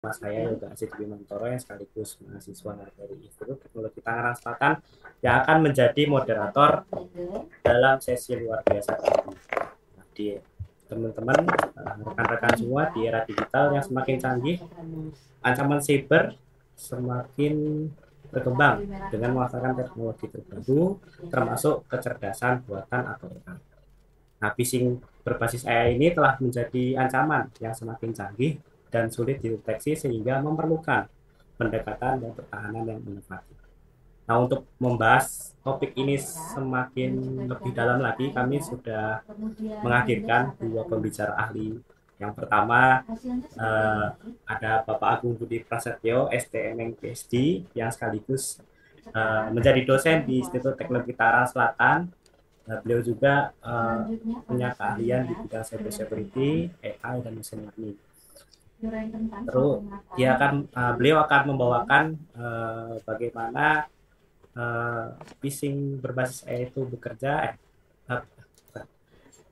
Mas saya Yoga Asyik Bimantoro yang sekaligus mahasiswa dari Institut Teknologi Tangerang Selatan yang akan menjadi moderator dalam sesi luar biasa ini. Nah, di teman-teman, rekan-rekan semua di era digital yang semakin canggih, ancaman cyber semakin berkembang dengan memanfaatkan teknologi terbaru, termasuk kecerdasan buatan atau AI. Nah, phishing berbasis AI ini telah menjadi ancaman yang semakin canggih dan sulit dideteksi sehingga memerlukan pendekatan dan pertahanan yang inovatif. Nah, untuk membahas topik ini semakin lebih dalam lagi, kami sudah menghadirkan dua pembicara ahli. Yang pertama, eh, ada Bapak Agung Budi Prasetyo, STMM PhD, yang sekaligus menjadi dosen di Institut Teknologi Tara Selatan. Beliau juga punya keahlian di bidang cyber security, AI, dan machine learning. Terus beliau akan membawakan bagaimana phishing berbasis AI itu bekerja,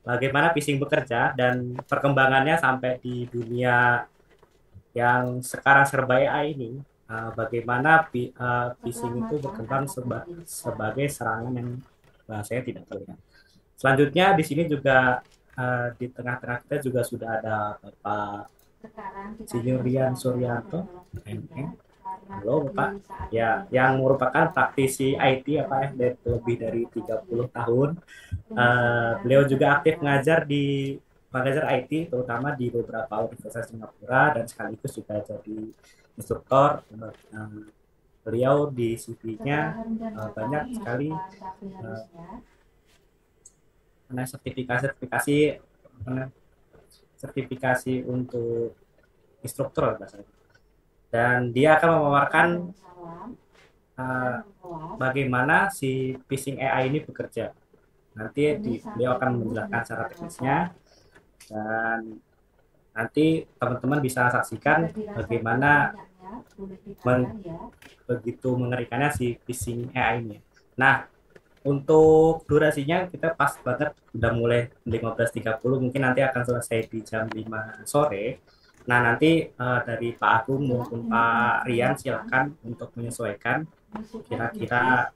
bagaimana phishing bekerja dan perkembangannya sampai di dunia yang sekarang serba AI ini. Bagaimana phishing itu berkembang sebagai serangan yang bahasanya tidak terlihat. Selanjutnya di sini juga di tengah-tengah kita juga sudah ada Bapak Sinyurian Suryanto, MM. Halo Bapak, ya yang merupakan praktisi IT apa ya lebih dari 30 tahun. Beliau juga aktif mengajar IT terutama di beberapa universitas Singapura dan sekaligus juga jadi instruktur. Beliau di CV-nya banyak sekali sertifikasi sertifikasi untuk instruktur dan dia akan memaparkan uh, bagaimana si phishing AI ini bekerja. Nanti beliau akan menjelaskan secara teknisnya dan nanti teman-teman bisa saksikan bagaimana begitu mengerikannya si phishing AI ini. Nah, untuk durasinya kita pas banget udah mulai 15.30, mungkin nanti akan selesai di jam 5 sore. Nah, nanti dari Pak Agung maupun Pak Rian silakan untuk menyesuaikan kira-kira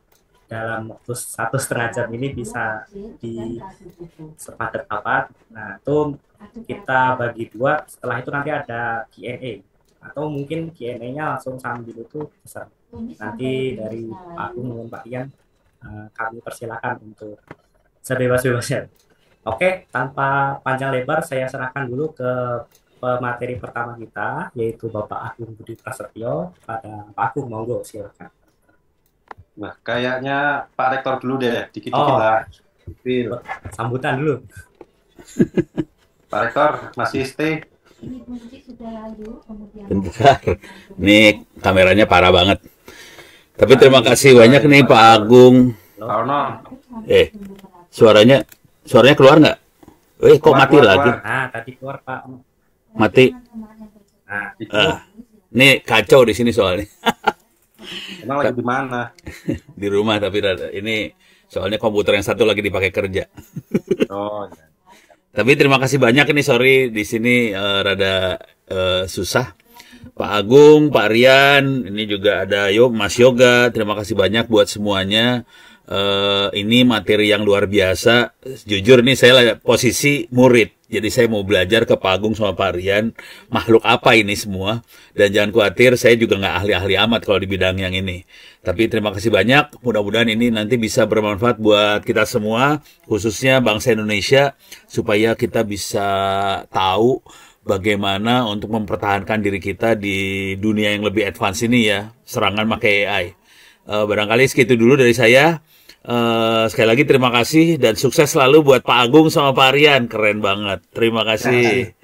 dalam waktu 1,5 jam ini bisa di sepadat apa. Nah, itu kita bagi dua. Setelah itu nanti ada Q&A atau mungkin Q&A-nya langsung sambil itu bisa. Nanti dari Pak Agung maupun Pak Rian kami persilakan untuk sebebas-bebasnya. Oke, tanpa panjang lebar saya serahkan dulu ke pemateri pertama kita yaitu Bapak Agung Budi Prasetyo. Pada Pak Agung, monggo silakan. Nah, kayaknya Pak Rektor dulu deh, dikit-dikit Oh, lah. Feel. sambutan dulu. Pak Rektor, masih stay? Bentar, ini kameranya parah banget. Tapi terima Tadi kasih banyak dimarahin nih Pak Pak Rektor. Agung. Pak Ono, Eh, suaranya suaranya keluar nggak? Kok keluar, mati keluar, lagi? keluar. Nah, tadi keluar Pak. Mati. Nah, Ikut. Ini kacau di sini soalnya. Emang lagi di mana? Di rumah tapi ini soalnya komputer yang satu lagi dipakai kerja. Oh, ya. Tapi terima kasih banyak ini, sorry di sini rada susah. Pak Agung, Pak Rian, ini juga ada Mas Yoga. Terima kasih banyak buat semuanya. Ini materi yang luar biasa. Jujur nih saya posisi murid. Jadi saya mau belajar ke Pak Agung sama Pak Rian. Makhluk apa ini semua? Dan jangan khawatir, saya juga nggak ahli-ahli amat kalau di bidang yang ini. Tapi terima kasih banyak. Mudah-mudahan ini nanti bisa bermanfaat buat kita semua, khususnya bangsa Indonesia, supaya kita bisa tahu bagaimana untuk mempertahankan diri kita di dunia yang lebih advance ini ya, serangan pakai AI. Barangkali segitu dulu dari saya. Sekali lagi terima kasih dan sukses selalu buat Pak Agung sama Pak Rian, keren banget. Terima Terima kasih. kasih.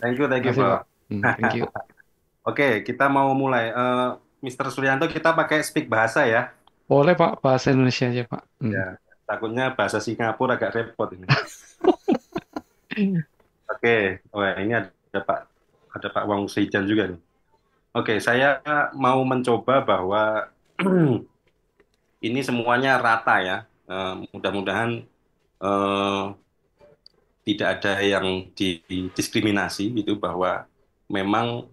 Thank you, Terima kasih, Pak. Pak. Thank you. Oke, kita mau mulai. Mr. Suryanto, kita pakai speak bahasa ya. Boleh, Pak. Bahasa Indonesia aja, Pak. Ya, takutnya bahasa Singapura agak repot ini. Oke, oh, ini ada Pak Wang Seijan juga nih. Oke, saya mau mencoba bahwa ini semuanya rata ya. Mudah-mudahan eh, tidak ada yang didiskriminasi gitu bahwa memang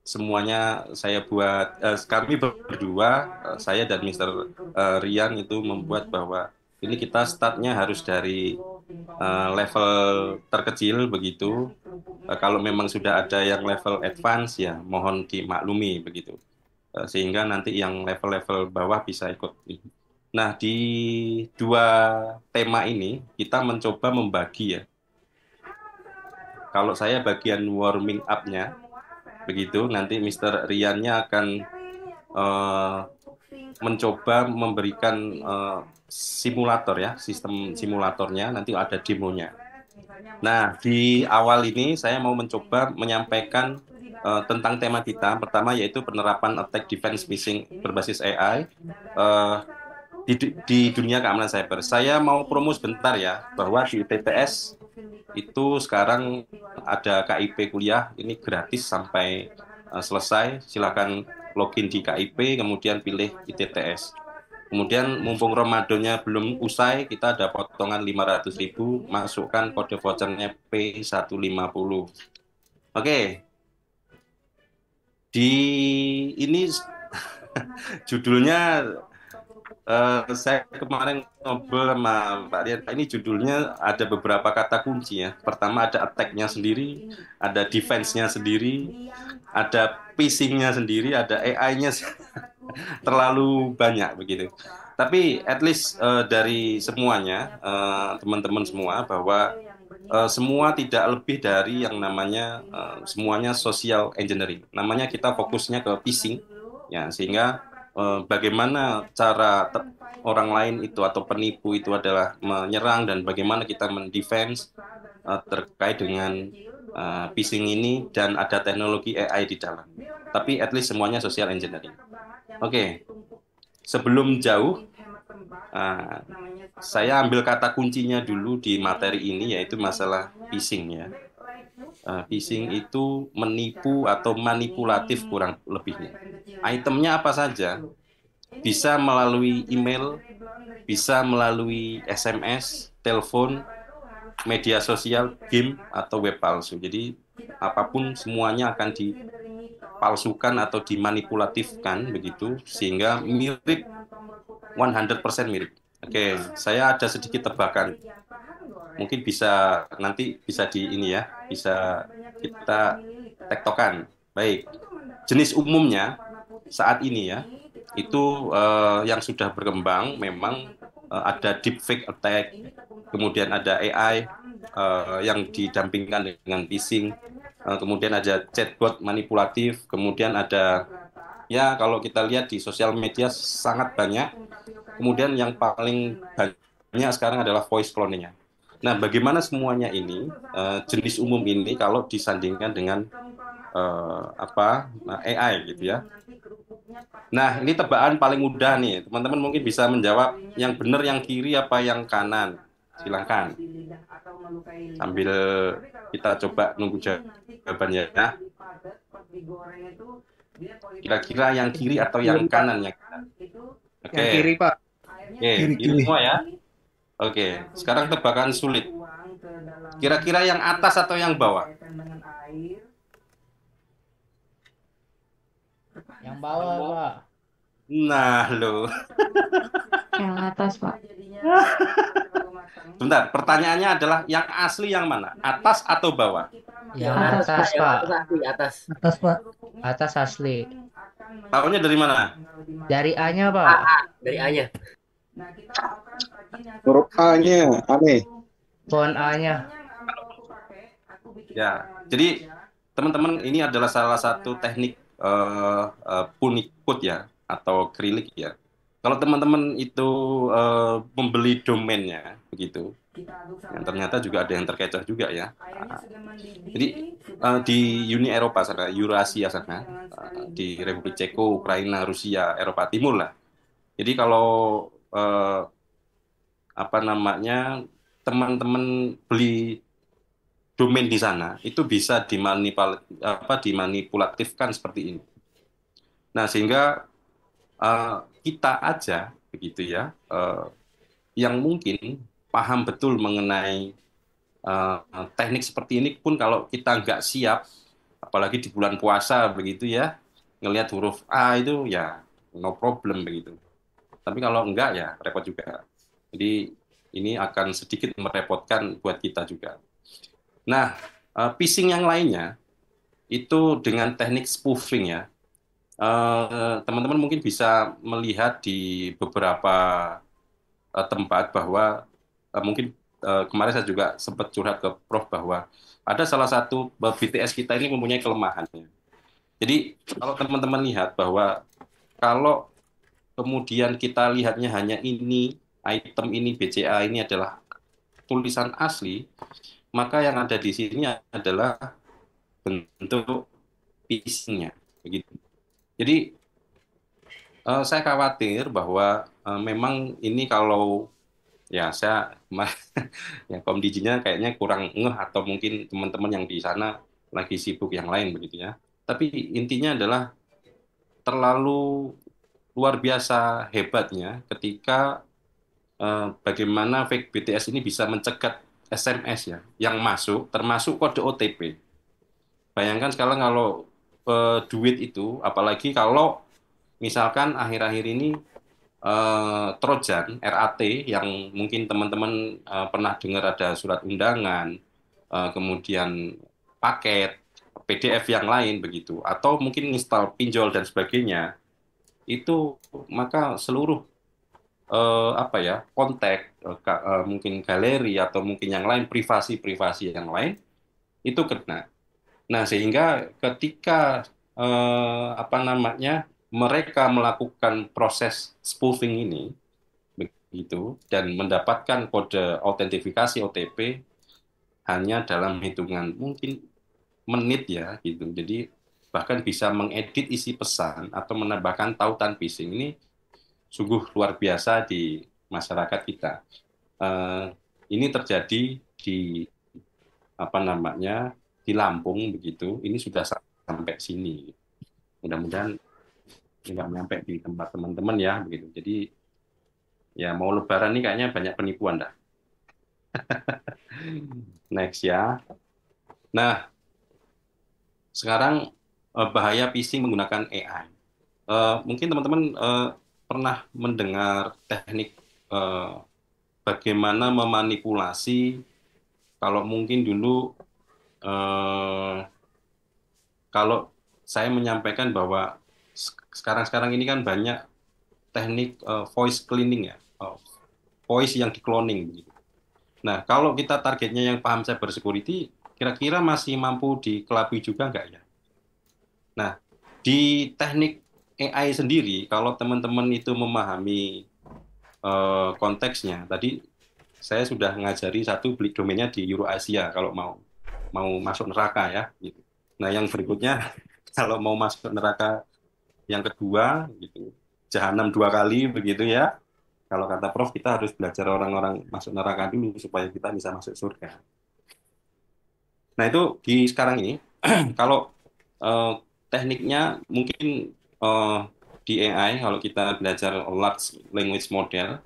semuanya saya buat, kami berdua, saya dan Mr. Rian itu membuat bahwa ini kita startnya harus dari level terkecil begitu. Kalau memang sudah ada yang level advance ya mohon dimaklumi begitu. Sehingga nanti yang level-level bawah bisa ikut. Nah, di dua tema ini kita mencoba membagi ya. Kalau saya bagian warming up-nya, begitu, nanti Mr. Riannya akan eh, mencoba memberikan simulator ya, sistem simulatornya, nanti ada demonya. Nah, di awal ini saya mau mencoba menyampaikan tentang tema kita. Pertama yaitu penerapan attack defense phishing berbasis AI di dunia keamanan cyber. Saya mau promo sebentar ya, bahwa di TTS itu sekarang ada KIP kuliah, ini gratis sampai selesai. Silakan login di KIP, kemudian pilih ITTS. Kemudian mumpung Ramadannya belum usai, kita ada potongan 500.000, masukkan kode vouchernya P150. Oke, di ini judulnya saya kemarin ngobrol sama Pak Rian, ini judulnya ada beberapa kata kunci ya. Pertama ada attack-nya sendiri, ada defense-nya sendiri, ada phishing-nya sendiri, ada AI-nya terlalu banyak begitu. Tapi at least dari semuanya, teman-teman semua, bahwa semua tidak lebih dari yang namanya semuanya social engineering. Namanya kita fokusnya ke phishing, ya, sehingga bagaimana cara orang lain itu atau penipu itu adalah menyerang dan bagaimana kita mendefense terkait dengan phishing ini, dan ada teknologi AI di dalam. Tapi at least semuanya social engineering. Oke, sebelum jauh, saya ambil kata kuncinya dulu di materi ini, yaitu masalah phishing ya. Phishing itu menipu atau manipulatif kurang lebihnya. Itemnya apa saja? Bisa melalui email, bisa melalui SMS, telepon, media sosial, game, atau web palsu. Jadi apapun semuanya akan dipalsukan atau dimanipulatifkan begitu, sehingga mirip 100% mirip. Oke, saya ada sedikit tebakan. Mungkin bisa nanti bisa di ini ya, bisa kita tektokan. Baik. Jenis umumnya saat ini ya, itu yang sudah berkembang memang ada deepfake attack, kemudian ada AI yang didampingkan dengan phishing, kemudian ada chatbot manipulatif, kemudian ada ya kalau kita lihat di sosial media sangat banyak. Kemudian yang paling banyak sekarang adalah voice cloning-nya. Nah, bagaimana semuanya ini jenis umum ini kalau disandingkan dengan AI gitu ya. Nah, ini tebakan paling mudah nih. Teman-teman mungkin bisa menjawab yang benar yang kiri apa yang kanan. Silahkan. Sambil kita coba nunggu jawabannya. Nah, kira-kira yang kiri atau yang kanan yang kanan? Oke. Yang kiri, Pak. Oke, kiri semua ya. Oke, sekarang tebakan sulit. Kira-kira yang atas atau yang bawah? Yang bawah, Pak. Nah, lo. Yang atas, Pak. Bentar, pertanyaannya adalah yang asli yang mana? Atas atau bawah? Yang Atas, atas, Pak. Atas. Atas, Pak. Atas asli. Tahunya dari mana? Dari A-nya, Pak. Dari A-nya. Huruf A-nya aneh. Font A-nya. Ya, jadi teman-teman ini adalah salah satu teknik Punicode ya, atau Krylik ya. Kalau teman-teman itu membeli domainnya begitu, yang ternyata juga ada yang terkecoh juga ya. Jadi di Uni Eropa sana, Eurasia sana, di Republik Ceko, Ukraina, Rusia, Eropa Timur lah. Jadi kalau teman-teman beli domain di sana itu bisa dimanipulatifkan seperti ini. Nah, sehingga kita aja begitu ya, yang mungkin paham betul mengenai teknik seperti ini pun kalau kita nggak siap, apalagi di bulan puasa begitu ya, ngelihat huruf A itu ya no problem begitu. Tapi kalau enggak ya repot juga. Jadi ini akan sedikit merepotkan buat kita juga. Nah, phishing yang lainnya itu dengan teknik spoofing ya. Teman-teman mungkin bisa melihat di beberapa tempat bahwa mungkin kemarin saya juga sempat curhat ke Prof bahwa ada salah satu BTS kita ini mempunyai kelemahannya. Jadi kalau teman-teman lihat bahwa kalau kemudian kita lihatnya hanya ini, item ini, BCA ini adalah tulisan asli, maka yang ada di sini adalah bentuk phishing-nya. Begitu. Jadi saya khawatir bahwa memang ini kalau ya saya ya komdijinya kayaknya kurang ngeh atau mungkin teman-teman yang di sana lagi sibuk yang lain begitu ya. Tapi intinya adalah terlalu luar biasa hebatnya ketika bagaimana fake BTS ini bisa mencegat SMS ya yang masuk termasuk kode OTP. Bayangkan sekarang kalau duit itu, apalagi kalau misalkan akhir-akhir ini Trojan, RAT, yang mungkin teman-teman pernah dengar ada surat undangan, kemudian paket, PDF yang lain begitu, atau mungkin install pinjol dan sebagainya, itu maka seluruh apa ya kontak, mungkin galeri atau mungkin yang lain privasi yang lain itu kena. Nah sehingga ketika apa namanya mereka melakukan proses spoofing ini begitu dan mendapatkan kode autentifikasi OTP hanya dalam hitungan mungkin menit ya gitu. Jadi bahkan bisa mengedit isi pesan atau menambahkan tautan phishing ini sungguh luar biasa di masyarakat kita. Ini terjadi di apa namanya di Lampung begitu. Ini sudah sampai sini. Mudah-mudahan nggak nyampe di tempat teman-teman ya begitu. Jadi ya mau Lebaran nih kayaknya banyak penipuan dah. Next ya. Nah sekarang bahaya phishing menggunakan AI. Mungkin teman-teman pernah mendengar teknik bagaimana memanipulasi. Kalau mungkin dulu kalau saya menyampaikan bahwa sekarang ini kan banyak teknik voice cleaning ya, voice yang di-cloning begitu. Nah, kalau kita targetnya yang paham cyber security, kira-kira masih mampu dikelabui juga nggak ya? Nah, di teknik AI sendiri, kalau teman-teman itu memahami konteksnya, tadi saya sudah ngajari satu beli domainnya di Eurasia kalau mau masuk neraka ya. Gitu. Nah, yang berikutnya kalau mau masuk neraka yang kedua gitu jahanam 2 kali begitu ya kalau kata Prof kita harus belajar orang-orang masuk neraka dulu supaya kita bisa masuk surga. Nah itu di sekarang ini kalau tekniknya mungkin di AI kalau kita belajar large language model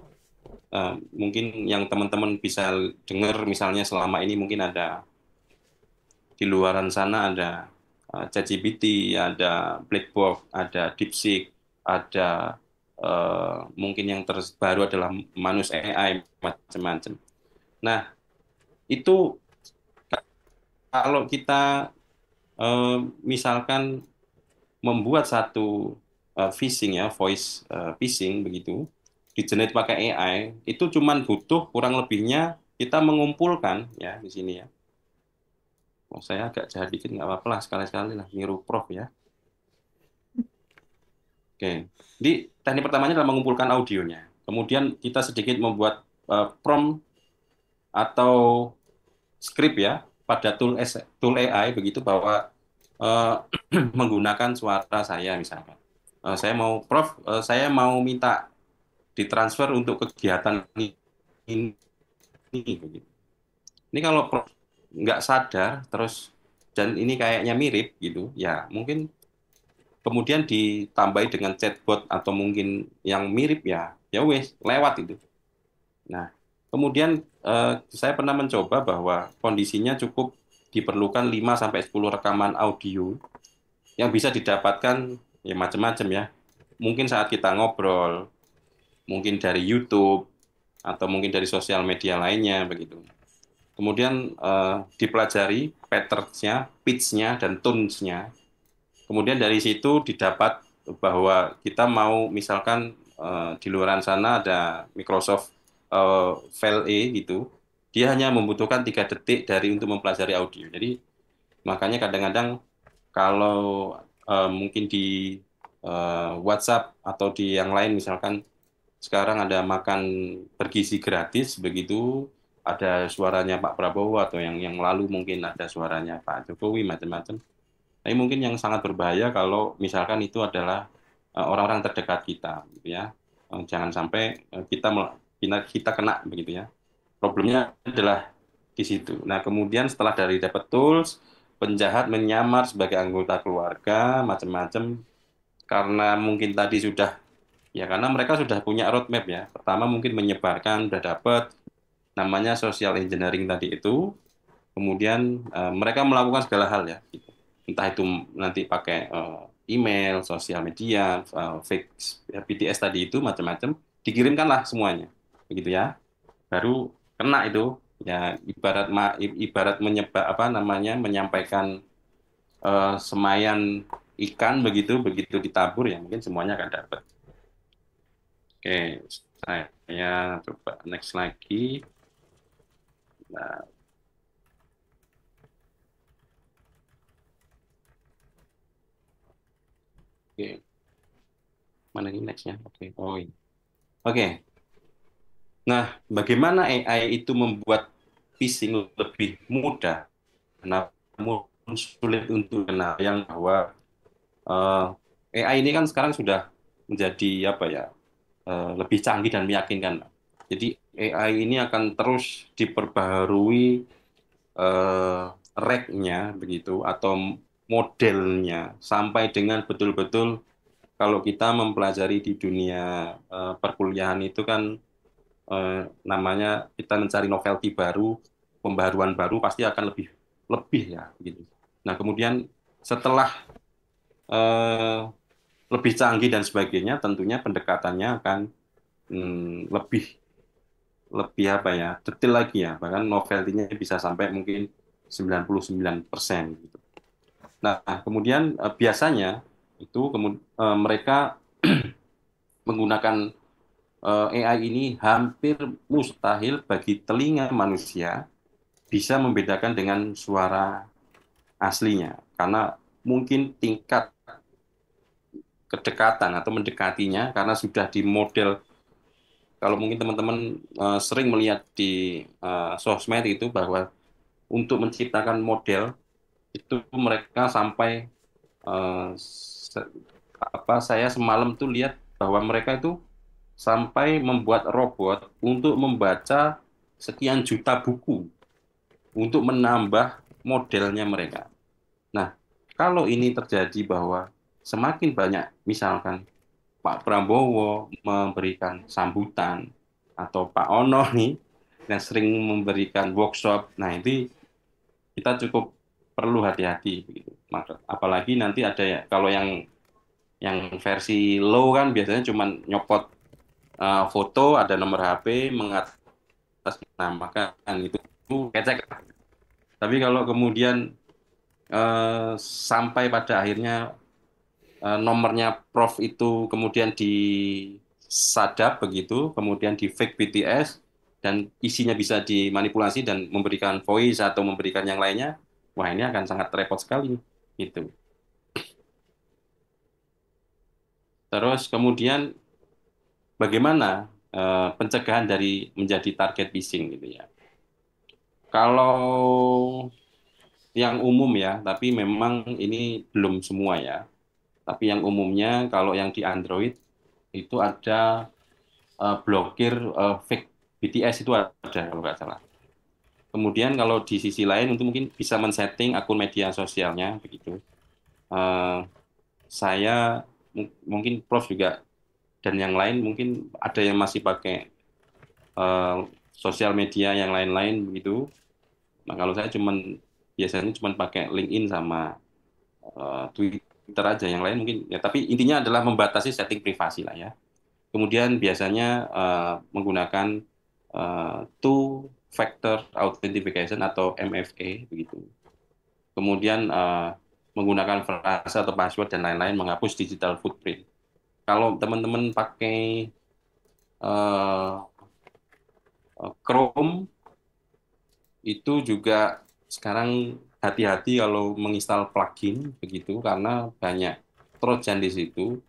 mungkin yang teman-teman bisa dengar misalnya selama ini mungkin ada di luaran sana ada ChatGPT, ada Blackboard, ada DeepSeek, ada mungkin yang terbaru adalah Manus AI, macam-macam. Nah, itu kalau kita misalkan membuat satu phishing ya, voice phishing begitu, di-generate pakai AI, itu cuman butuh kurang lebihnya kita mengumpulkan ya di sini ya. Oh, saya agak jahat dikit nggak apa-apa lah sekali-sekali lah niru Prof ya. Oke, jadi teknik pertamanya adalah mengumpulkan audionya. Kemudian kita sedikit membuat prompt atau script ya pada tool AI begitu bahwa menggunakan suara saya misalkan. Saya mau Prof, saya mau minta ditransfer untuk kegiatan ini begitu. Ini kalau Prof nggak sadar terus dan ini kayaknya mirip gitu ya mungkin kemudian ditambahi dengan chatbot atau mungkin yang mirip ya wes lewat itu. Nah kemudian saya pernah mencoba bahwa kondisinya cukup diperlukan 5 sampai 10 rekaman audio yang bisa didapatkan ya macam-macam ya. Mungkin saat kita ngobrol, mungkin dari YouTube atau mungkin dari sosial media lainnya begitu. Kemudian dipelajari pattern-nya, pitch-nya, dan tones-nya. Kemudian dari situ didapat bahwa kita mau misalkan di luaran sana ada Microsoft VLE gitu, dia hanya membutuhkan 3 detik dari untuk mempelajari audio. Jadi makanya kadang-kadang kalau mungkin di WhatsApp atau di yang lain misalkan sekarang ada makan bergizi gratis begitu, ada suaranya Pak Prabowo atau yang lalu mungkin ada suaranya Pak Jokowi macam-macam. Tapi mungkin yang sangat berbahaya kalau misalkan itu adalah orang-orang terdekat kita, gitu ya. Jangan sampai kita kena begitu ya. Problemnya adalah di situ. Nah, kemudian setelah dari dapat tools, penjahat menyamar sebagai anggota keluarga macam-macam karena mungkin tadi sudah ya karena mereka sudah punya roadmap ya. Pertama mungkin menyebarkan sudah dapat namanya social engineering tadi itu. Kemudian mereka melakukan segala hal ya. Gitu. Entah itu nanti pakai email, sosial media, fake BTS tadi itu macam-macam, dikirimkanlah semuanya, begitu ya. Baru kena itu ya ibarat menyampaikan semayan ikan begitu begitu ditabur ya mungkin semuanya akan dapat. Oke, saya coba next lagi. Nah, oke, mana ini nextnya? Oke, oh ini. Oke, nah bagaimana AI itu membuat phishing lebih mudah, namun sulit untuk kenal yang bahwa AI ini kan sekarang sudah menjadi apa ya? Lebih canggih dan meyakinkan. Jadi AI ini akan terus diperbaharui rack-nya begitu atau modelnya sampai dengan betul-betul kalau kita mempelajari di dunia perkuliahan itu kan namanya kita mencari novelty baru, pembaharuan baru pasti akan lebih lebih ya gitu. Nah, kemudian setelah eh, lebih canggih dan sebagainya, tentunya pendekatannya akan lebih lebih apa ya, detail lagi ya. Bahkan novelty-nya bisa sampai mungkin 99% gitu. Nah, kemudian biasanya itu mereka menggunakan AI ini hampir mustahil bagi telinga manusia bisa membedakan dengan suara aslinya karena mungkin tingkat kedekatan atau mendekatinya karena sudah di model kalau mungkin teman-teman sering melihat di sosmed itu bahwa untuk menciptakan model itu mereka sampai saya semalam tuh lihat bahwa mereka itu sampai membuat robot untuk membaca sekian juta buku untuk menambah modelnya mereka. Nah, kalau ini terjadi bahwa semakin banyak misalkan Pak Prabowo memberikan sambutan atau Pak Ono nih yang sering memberikan workshop, nah itu kita cukup perlu hati-hati begitu. Apalagi nanti ada ya kalau yang versi low kan biasanya cuma nyopot foto, ada nomor HP, mengatasnamakan itu kecek. Tapi kalau kemudian sampai pada akhirnya nomornya Prof itu kemudian disadap begitu, kemudian di fake BTS dan isinya bisa dimanipulasi dan memberikan voice atau memberikan yang lainnya, wah ini akan sangat repot sekali gitu. Terus kemudian bagaimana pencegahan dari menjadi target phishing gitu ya. Kalau yang umum ya, tapi memang ini belum semua ya. Tapi yang umumnya kalau yang di Android itu ada blokir fake BTS itu ada kalau nggak salah. Kemudian kalau di sisi lain itu mungkin bisa men-setting akun media sosialnya begitu. Eh, saya mungkin Prof juga dan yang lain mungkin ada yang masih pakai sosial media yang lain-lain begitu. Nah kalau saya cuman biasanya cuma pakai LinkedIn sama Twitter aja, yang lain mungkin ya. Tapi intinya adalah membatasi setting privasi lah ya. Kemudian biasanya menggunakan two factor authentication atau MFA begitu. Kemudian menggunakan frase atau password dan lain-lain, menghapus digital footprint. Kalau teman-teman pakai Chrome itu juga sekarang hati-hati kalau menginstal plugin begitu, karena banyak trojan di situ,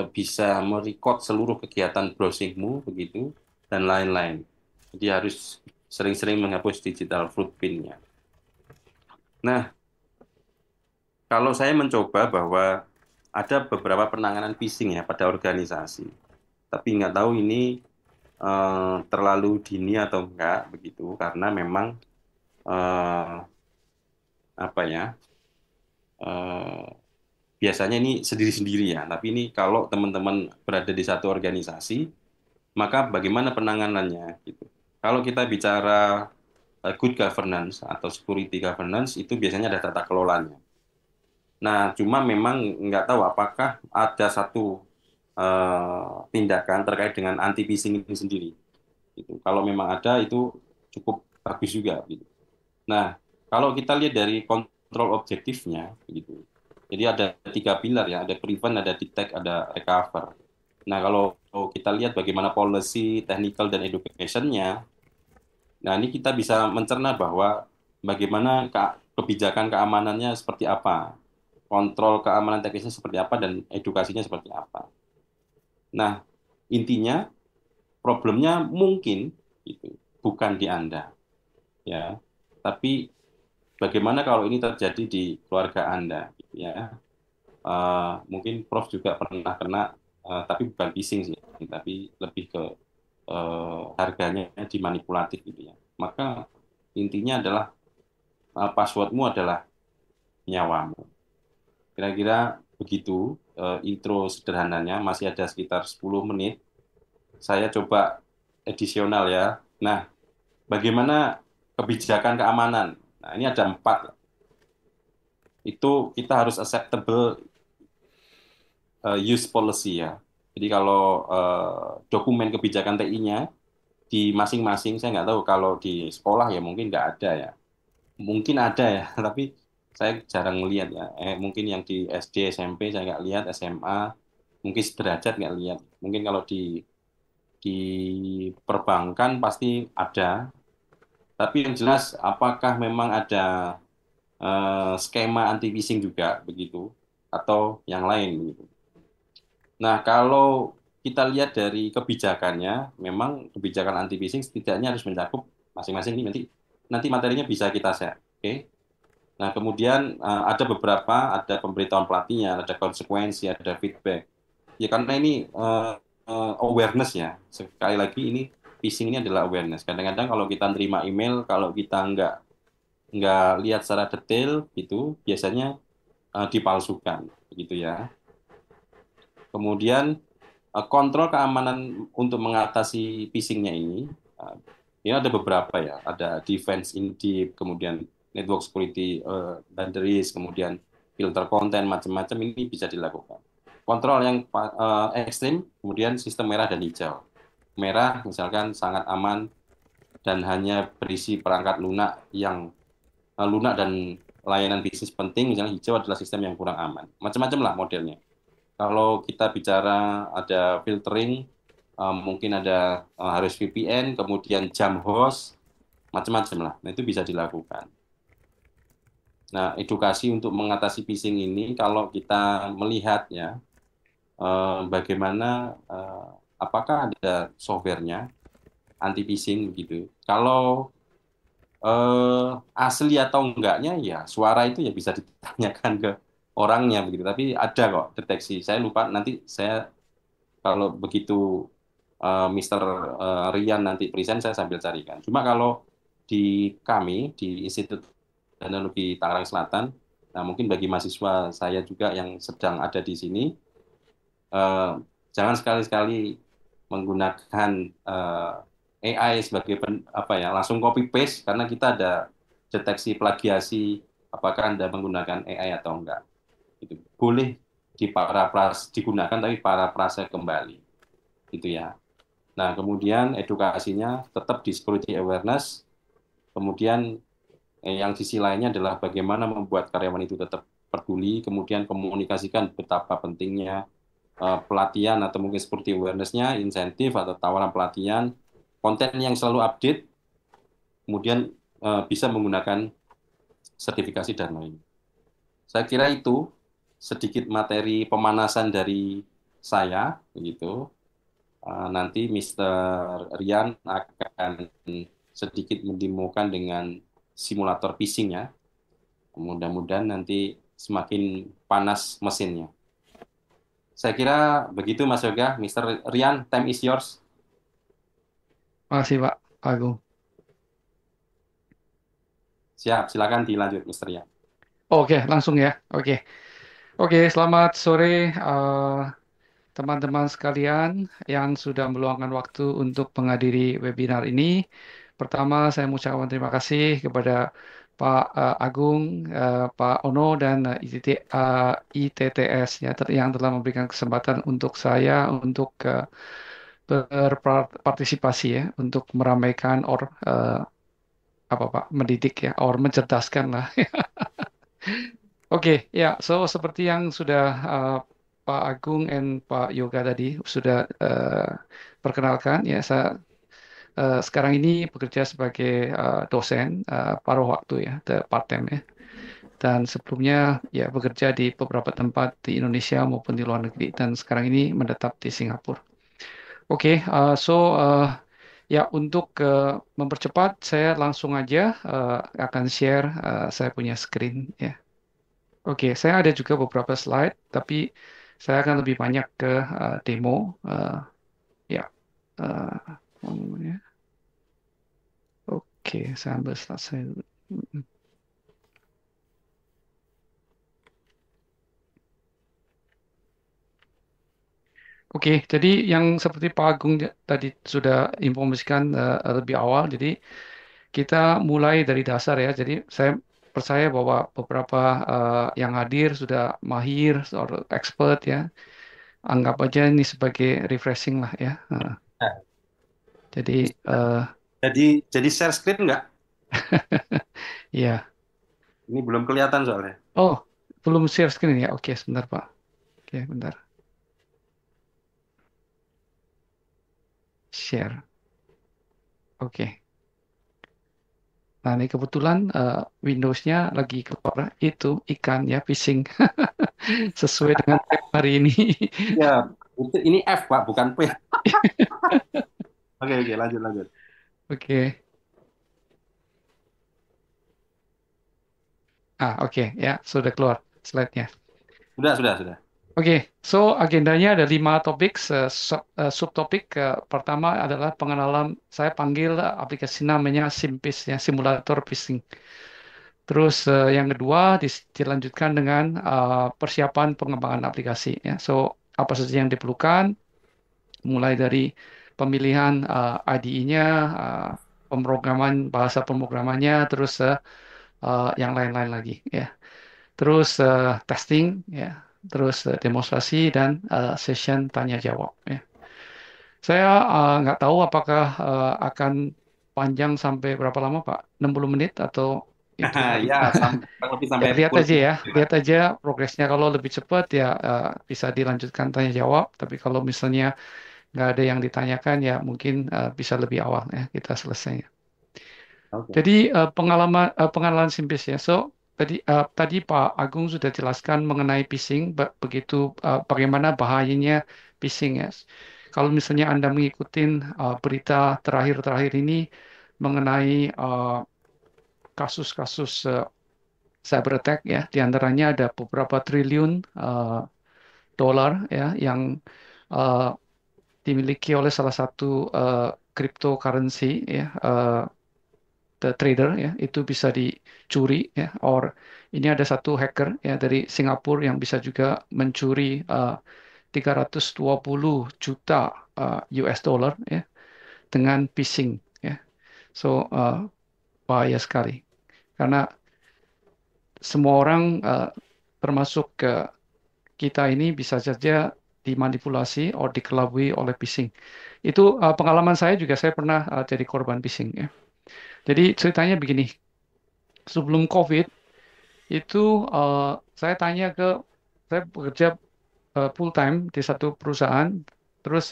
bisa merecord seluruh kegiatan browsingmu begitu dan lain-lain. Jadi harus sering-sering menghapus digital footprint-nya. Nah, kalau saya mencoba bahwa ada beberapa penanganan phishing ya pada organisasi, tapi nggak tahu ini terlalu dini atau enggak begitu, karena memang apa ya, biasanya ini sendiri-sendiri ya. Tapi ini kalau teman-teman berada di satu organisasi, maka bagaimana penanganannya gitu. Kalau kita bicara good governance atau security governance, itu biasanya ada tata kelolanya. Nah, cuma memang nggak tahu apakah ada satu tindakan terkait dengan anti phishing ini sendiri. Gitu. Kalau memang ada, itu cukup bagus juga. Gitu. Nah, kalau kita lihat dari kontrol objektifnya, gitu. Jadi ada 3 pilar ya, ada prevent, ada detect, ada recover. Nah, kalau kita lihat bagaimana policy, technical, dan education-nya, nah ini kita bisa mencerna bahwa bagaimana kebijakan keamanannya seperti apa, kontrol keamanan teknisnya seperti apa, dan edukasinya seperti apa. Nah, intinya problemnya mungkin itu bukan di Anda, ya, tapi bagaimana kalau ini terjadi di keluarga Anda, gitu ya. Mungkin Prof juga pernah kena, tapi bukan phishing sih, tapi lebih ke harganya dimanipulatif gitu ya. Maka intinya adalah passwordmu adalah nyawamu. Kira-kira begitu intro sederhananya, masih ada sekitar 10 menit. Saya coba edisional ya. Nah, bagaimana kebijakan keamanan? Nah, ini ada 4. Itu kita harus acceptable use policy ya. Jadi kalau dokumen kebijakan TI-nya di masing-masing, saya nggak tahu kalau di sekolah ya mungkin nggak ada ya. Mungkin ada ya, tapi saya jarang melihat ya. Mungkin yang di SD, SMP saya nggak lihat, SMA, mungkin sederajat nggak lihat. Mungkin kalau di perbankan pasti ada. Tapi yang jelas apakah memang ada skema anti phishing juga begitu atau yang lain begitu. Nah, kalau kita lihat dari kebijakannya, memang kebijakan anti phishing setidaknya harus mencakup masing-masing ini, nanti materinya bisa kita share. Oke. Nah, kemudian ada beberapa, ada pemberitahuan pelatihan, ada konsekuensi, ada feedback. Ya karena ini awareness ya. Sekali lagi ini phishing ini adalah awareness. Kadang-kadang kalau kita terima email, kalau kita nggak lihat secara detail gitu, biasanya dipalsukan, begitu ya. Kemudian kontrol keamanan untuk mengatasi phishing-nya ini ada beberapa ya, ada defense in deep, kemudian network security boundaries, kemudian filter konten, macam-macam ini bisa dilakukan. Kontrol yang ekstrim, kemudian sistem merah dan hijau. Merah misalkan sangat aman dan hanya berisi perangkat lunak yang lunak dan layanan bisnis penting, misalnya hijau adalah sistem yang kurang aman. Macam-macam lah modelnya. Kalau kita bicara ada filtering, mungkin ada harus VPN, kemudian jam host, macam-macam lah. Nah, itu bisa dilakukan. Nah, edukasi untuk mengatasi phishing ini, kalau kita melihat ya, bagaimana, apakah ada softwarenya anti phishing begitu. Kalau asli atau enggaknya, ya suara itu ya bisa ditanyakan ke orangnya begitu, tapi ada kok deteksi. Saya lupa, nanti saya kalau begitu Mr. Rian nanti present saya sambil carikan. Cuma kalau di kami di Institut Teknologi Tangerang Selatan, nah mungkin bagi mahasiswa saya juga yang sedang ada di sini, jangan sekali-sekali menggunakan AI sebagai apa ya, langsung copy paste, karena kita ada deteksi plagiasi, apakah Anda menggunakan AI atau enggak. Itu boleh digunakan tapi parafrase kembali, gitu ya. Nah, kemudian edukasinya tetap di security awareness, kemudian yang sisi lainnya adalah bagaimana membuat karyawan itu tetap peduli, kemudian komunikasikan betapa pentingnya pelatihan atau mungkin seperti awareness-nya, insentif atau tawaran pelatihan, konten yang selalu update, kemudian bisa menggunakan sertifikasi dan lain. Saya kira itu sedikit materi pemanasan dari saya, begitu. Nanti Mr. Rian akan sedikit mendemokan dengan simulator phishing-nya. Mudah-mudahan nanti semakin panas mesinnya. Saya kira begitu Mas Yoga. Mr. Rian, time is yours. Makasih Pak Agung. Siap, silakan dilanjut Mr. Rian. Oke, langsung ya. Oke, selamat sore teman-teman sekalian yang sudah meluangkan waktu untuk menghadiri webinar ini. Pertama, saya mengucapkan terima kasih kepada Pak Agung, Pak Ono, dan ITTS ya, yang telah memberikan kesempatan untuk saya untuk berpartisipasi ya, untuk meramaikan apa Pak, mendidik ya, or mencerdaskan lah. Oke, ya, seperti yang sudah Pak Agung dan Pak Yoga tadi sudah perkenalkan, ya, saya sekarang ini bekerja sebagai dosen paruh waktu ya, part time ya, dan sebelumnya ya bekerja di beberapa tempat di Indonesia maupun di luar negeri, dan sekarang ini menetap di Singapura. Oke, ya untuk mempercepat, saya langsung aja akan share saya punya screen ya. Oke, saya ada juga beberapa slide, tapi saya akan lebih banyak ke demo. Ya, momennya. Oke, saya ambil slide saya dulu. Oke, jadi yang seperti Pak Agung tadi sudah informasikan lebih awal, jadi kita mulai dari dasar ya. Jadi saya percaya bahwa beberapa yang hadir sudah mahir, atau expert ya. Anggap aja ini sebagai refreshing lah ya. Jadi Jadi share screen nggak? ya. Ini belum kelihatan soalnya. Oh, belum share screen ya. Oke, sebentar Pak. Oke, bentar. Share. Oke. Nah, ini kebetulan Windows-nya lagi keluar itu ikan ya, phishing. Sesuai dengan tema hari ini. Ya, ini F Pak, bukan P. Oke, lanjut. Oke. Oke ya, sudah keluar slide-nya. Sudah. Oke, agendanya ada 5 topik, subtopik. Pertama adalah pengenalan, saya panggil aplikasi namanya Simpis ya, simulator phishing. Terus yang kedua dilanjutkan dengan persiapan pengembangan aplikasi ya. Apa saja yang diperlukan, mulai dari pemilihan IDE-nya, pemrograman bahasa pemrogramannya, terus yang lain-lain lagi ya. Terus testing ya, terus demonstrasi dan session tanya jawab ya. Saya nggak tahu apakah akan panjang sampai berapa lama Pak? 60 menit atau itu? Ya, lebih sampai Lihat full. aja ya, lihat aja progresnya. Kalau lebih cepat ya bisa dilanjutkan tanya jawab. Tapi kalau misalnya nggak ada yang ditanyakan ya mungkin bisa lebih awal ya kita selesai. Oke. Jadi pengenalan Simpis ya. Tadi Pak Agung sudah jelaskan mengenai phishing, begitu bagaimana bahayanya phishing ya. Kalau misalnya Anda mengikuti berita terakhir-terakhir ini mengenai kasus-kasus cyber attack ya, diantaranya ada beberapa triliun dolar ya yang uh, dimiliki oleh salah satu cryptocurrency ya. The trader ya itu bisa dicuri ya ini ada satu hacker ya dari Singapura yang bisa juga mencuri 320 juta US dollar ya dengan phishing ya bahaya sekali. Karena semua orang termasuk kita ini bisa saja dimanipulasi atau dikelabui oleh phishing. Itu pengalaman saya juga, saya pernah jadi korban phishing ya. Jadi ceritanya begini, sebelum COVID itu saya bekerja full time di satu perusahaan, terus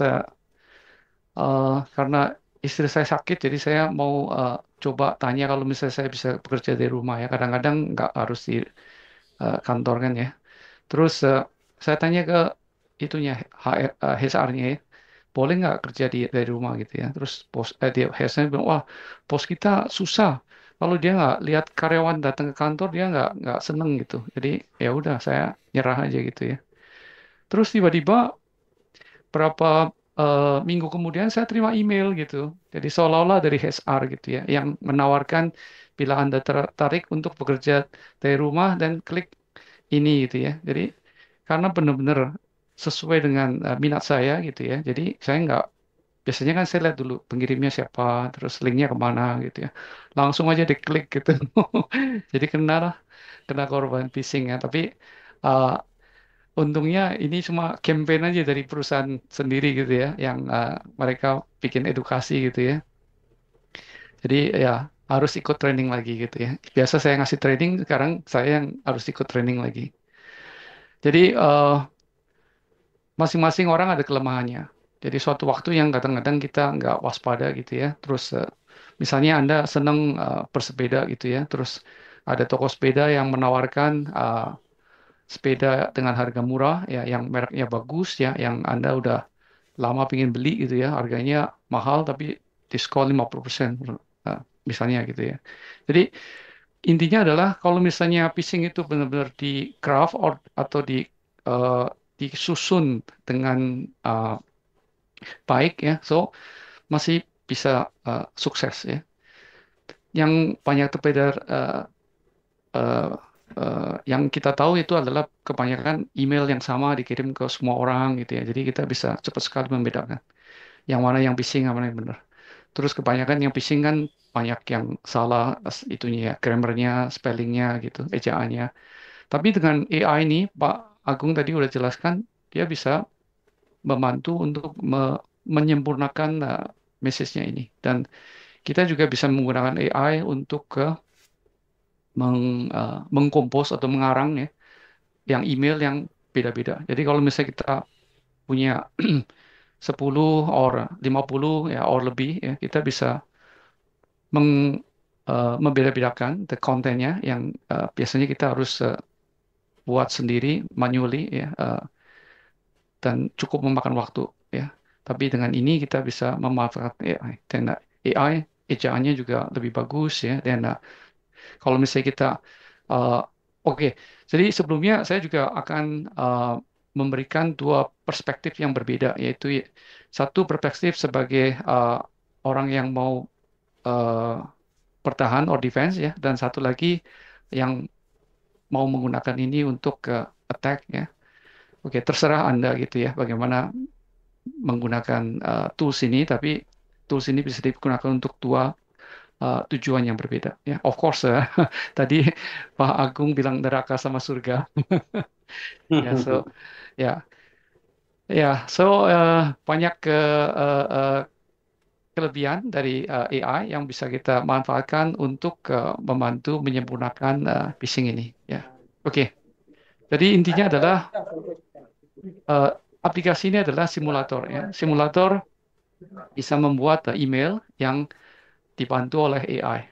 karena istri saya sakit, jadi saya mau coba tanya kalau misalnya saya bisa bekerja dari rumah ya. Kadang-kadang nggak harus di kantor kan ya. Terus saya tanya ke itunya HR-nya ya, boleh nggak kerja dari rumah gitu ya. Terus dia HR-nya bilang, wah bos kita susah. Kalau dia nggak lihat karyawan datang ke kantor, dia nggak seneng gitu. Jadi ya udah saya nyerah aja gitu ya. Terus tiba-tiba berapa minggu kemudian saya terima email gitu. Jadi seolah-olah dari HR gitu ya, yang menawarkan bila Anda tertarik untuk bekerja dari rumah dan klik ini gitu ya. Jadi karena benar-benar sesuai dengan minat saya gitu ya. Jadi saya nggak, biasanya kan saya lihat dulu pengirimnya siapa, terus linknya kemana gitu ya. Langsung aja diklik gitu. Jadi kena korban phishing ya. Tapi uh, untungnya ini cuma campaign aja dari perusahaan sendiri gitu ya, yang mereka bikin edukasi gitu ya. Jadi ya harus ikut training lagi gitu ya. Biasa saya ngasih training, sekarang saya yang harus ikut training lagi. Jadi masing-masing orang ada kelemahannya. Jadi suatu waktu yang kadang-kadang kita nggak waspada gitu ya. Terus misalnya Anda senang bersepeda gitu ya. Terus ada toko sepeda yang menawarkan sepeda dengan harga murah ya, yang mereknya bagus ya, yang Anda udah lama pengen beli gitu ya, harganya mahal tapi diskon 50% misalnya gitu ya. Jadi intinya adalah kalau misalnya phishing itu benar-benar di craft atau eh, disusun dengan eh, baik ya, so masih bisa sukses ya. Yang banyak terpedar eh, yang kita tahu itu adalah kebanyakan email yang sama dikirim ke semua orang gitu ya. Jadi kita bisa cepat sekali membedakan yang mana yang phishing, yang mana yang benar. Terus kebanyakan yang phishing kan banyak yang salah itunya ya, grammarnya, spellingnya gitu, ejaannya. Tapi dengan AI ini, Pak Agung tadi udah jelaskan, dia bisa membantu untuk menyempurnakan message-nya ini. Dan kita juga bisa menggunakan AI untuk mengkompos atau mengarang ya, yang email yang beda-beda. Jadi kalau misalnya kita punya 10 or 50 ya or lebih ya, kita bisa membeda-bedakan kontennya yang biasanya kita harus buat sendiri manually ya, dan cukup memakan waktu ya. Tapi dengan ini kita bisa memanfaatkan AI, dan AI ejaannya juga lebih bagus ya. Dan kalau misalnya kita uh, oke, jadi sebelumnya saya juga akan memberikan dua perspektif yang berbeda, yaitu satu perspektif sebagai orang yang mau uh, bertahan or defense ya, dan satu lagi yang mau menggunakan ini untuk attack ya. Oke, terserah Anda gitu ya, bagaimana menggunakan tools ini, tapi tools ini bisa digunakan untuk dua tujuan yang berbeda. Ya, of course, tadi Pak Agung bilang neraka sama surga. Ya, so ya, ya, so banyak kelebihan dari AI yang bisa kita manfaatkan untuk membantu menyempurnakan phishing ini. Ya, oke. Jadi intinya adalah eh, aplikasi ini adalah simulator. Ya, simulator bisa membuat email yang dibantu oleh AI.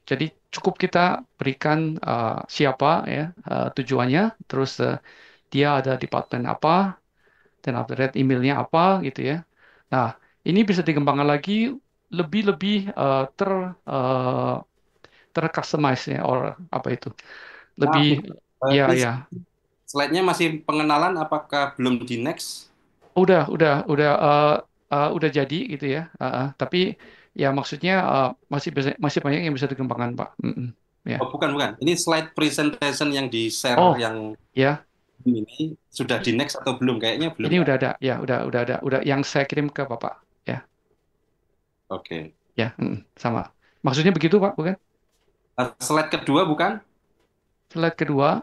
Jadi cukup kita berikan siapa ya tujuannya, terus dia ada departemen apa, dan after that emailnya apa gitu ya. Nah, ini bisa dikembangkan lagi lebih-lebih uh, tercustomize ya, or apa itu, Maaf lebih nih, ya ini ya. slide-nya masih pengenalan, apakah belum di next? Udah jadi gitu ya. Tapi ya maksudnya masih banyak yang bisa dikembangkan Pak. Ya. Oh, bukan, bukan. Ini slide presentation yang di-share Oh yang ya, ini sudah di next atau belum? Kayaknya belum. ini udah ada. Ya udah ada. Udah yang saya kirim ke Bapak. Ya Oke. ya sama. Maksudnya begitu Pak, bukan? Slide kedua bukan? Slide kedua,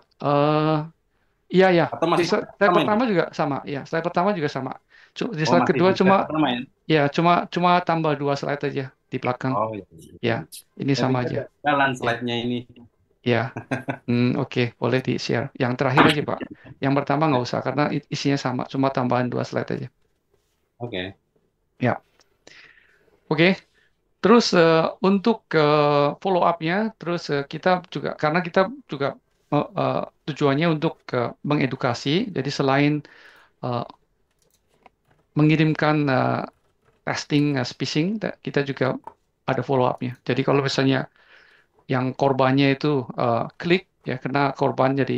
iya ya. Atau Di masih slide sama ini? pertama juga sama. Ya, slide pertama juga sama. Di Oh, slide masih kedua di slide cuma pertama ya? ya cuma tambah 2 slide aja di belakang. Oh, iya. Ya, ini Saya sama pikir aja. jalan Ya, slide-nya ini. ya. Oke, boleh di-share. Yang terakhir aja, Pak. Yang pertama nggak usah karena isinya sama, cuma tambahan 2 slide aja. Oke. Ya, oke. Terus untuk follow up-nya, terus kita juga karena kita juga tujuannya untuk mengedukasi. Jadi selain eh, mengirimkan testing phishing, kita juga ada follow up-nya. Jadi kalau misalnya yang korbannya itu klik ya kena korban jadi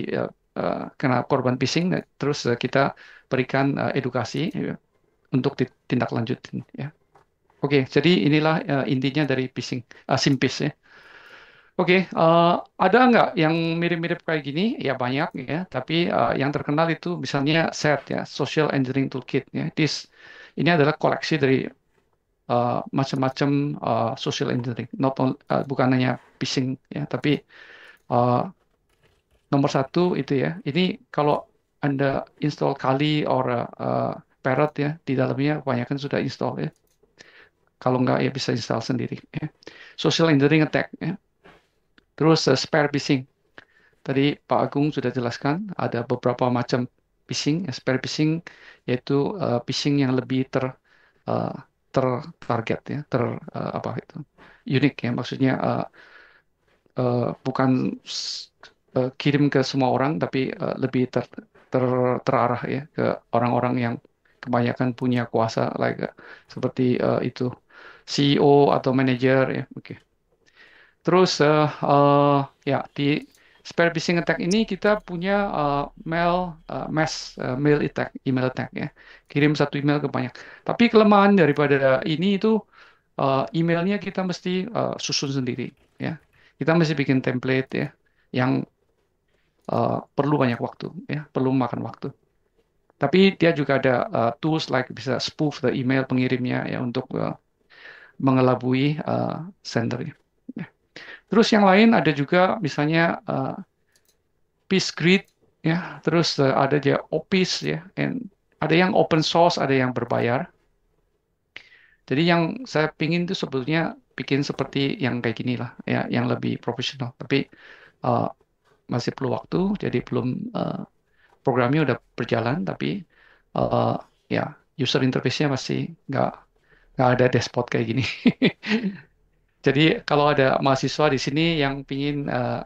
kena korban phishing, terus kita berikan edukasi ya, untuk ditindaklanjutin ya. Oke, jadi inilah intinya dari phishing, SIMPIS ya. Oke, ada nggak yang mirip-mirip kayak gini? Ya banyak ya, tapi yang terkenal itu misalnya SET ya, Social Engineering Toolkit ya. Ini adalah koleksi dari macam-macam social engineering, bukan hanya phishing ya, tapi uh, nomor satu itu ya. Ini kalau Anda install Kali or Parrot ya, di dalamnya kebanyakan sudah install ya. Kalau nggak ya bisa install sendiri ya. Social engineering attack ya. Terus spare phishing. Tadi Pak Agung sudah jelaskan ada beberapa macam phishing. Spare phishing yaitu phishing yang lebih uh, tertarget ya, apa itu unik ya. Maksudnya bukan kirim ke semua orang, tapi lebih terarah ya ke orang-orang yang kebanyakan punya kuasa, like seperti itu CEO atau manajer ya. Oke. Terus ya di spare phishing attack ini kita punya mail attack, email attack ya. Kirim satu email ke banyak. Tapi kelemahan daripada ini itu emailnya kita mesti susun sendiri ya. Kita mesti bikin template ya yang perlu banyak waktu ya, perlu makan waktu. Tapi dia juga ada tools like bisa spoof the email pengirimnya ya untuk mengelabui sendernya. Ya. Terus yang lain ada juga misalnya Peace Grid ya, terus ada dia Office ya, and ada yang open source, ada yang berbayar. Jadi yang saya pingin itu sebetulnya bikin seperti yang kayak gini lah ya, yang lebih profesional. Tapi uh, masih perlu waktu, jadi belum programnya udah berjalan, tapi uh, ya user interface-nya masih nggak ada dashboard kayak gini. Jadi kalau ada mahasiswa di sini yang pingin uh,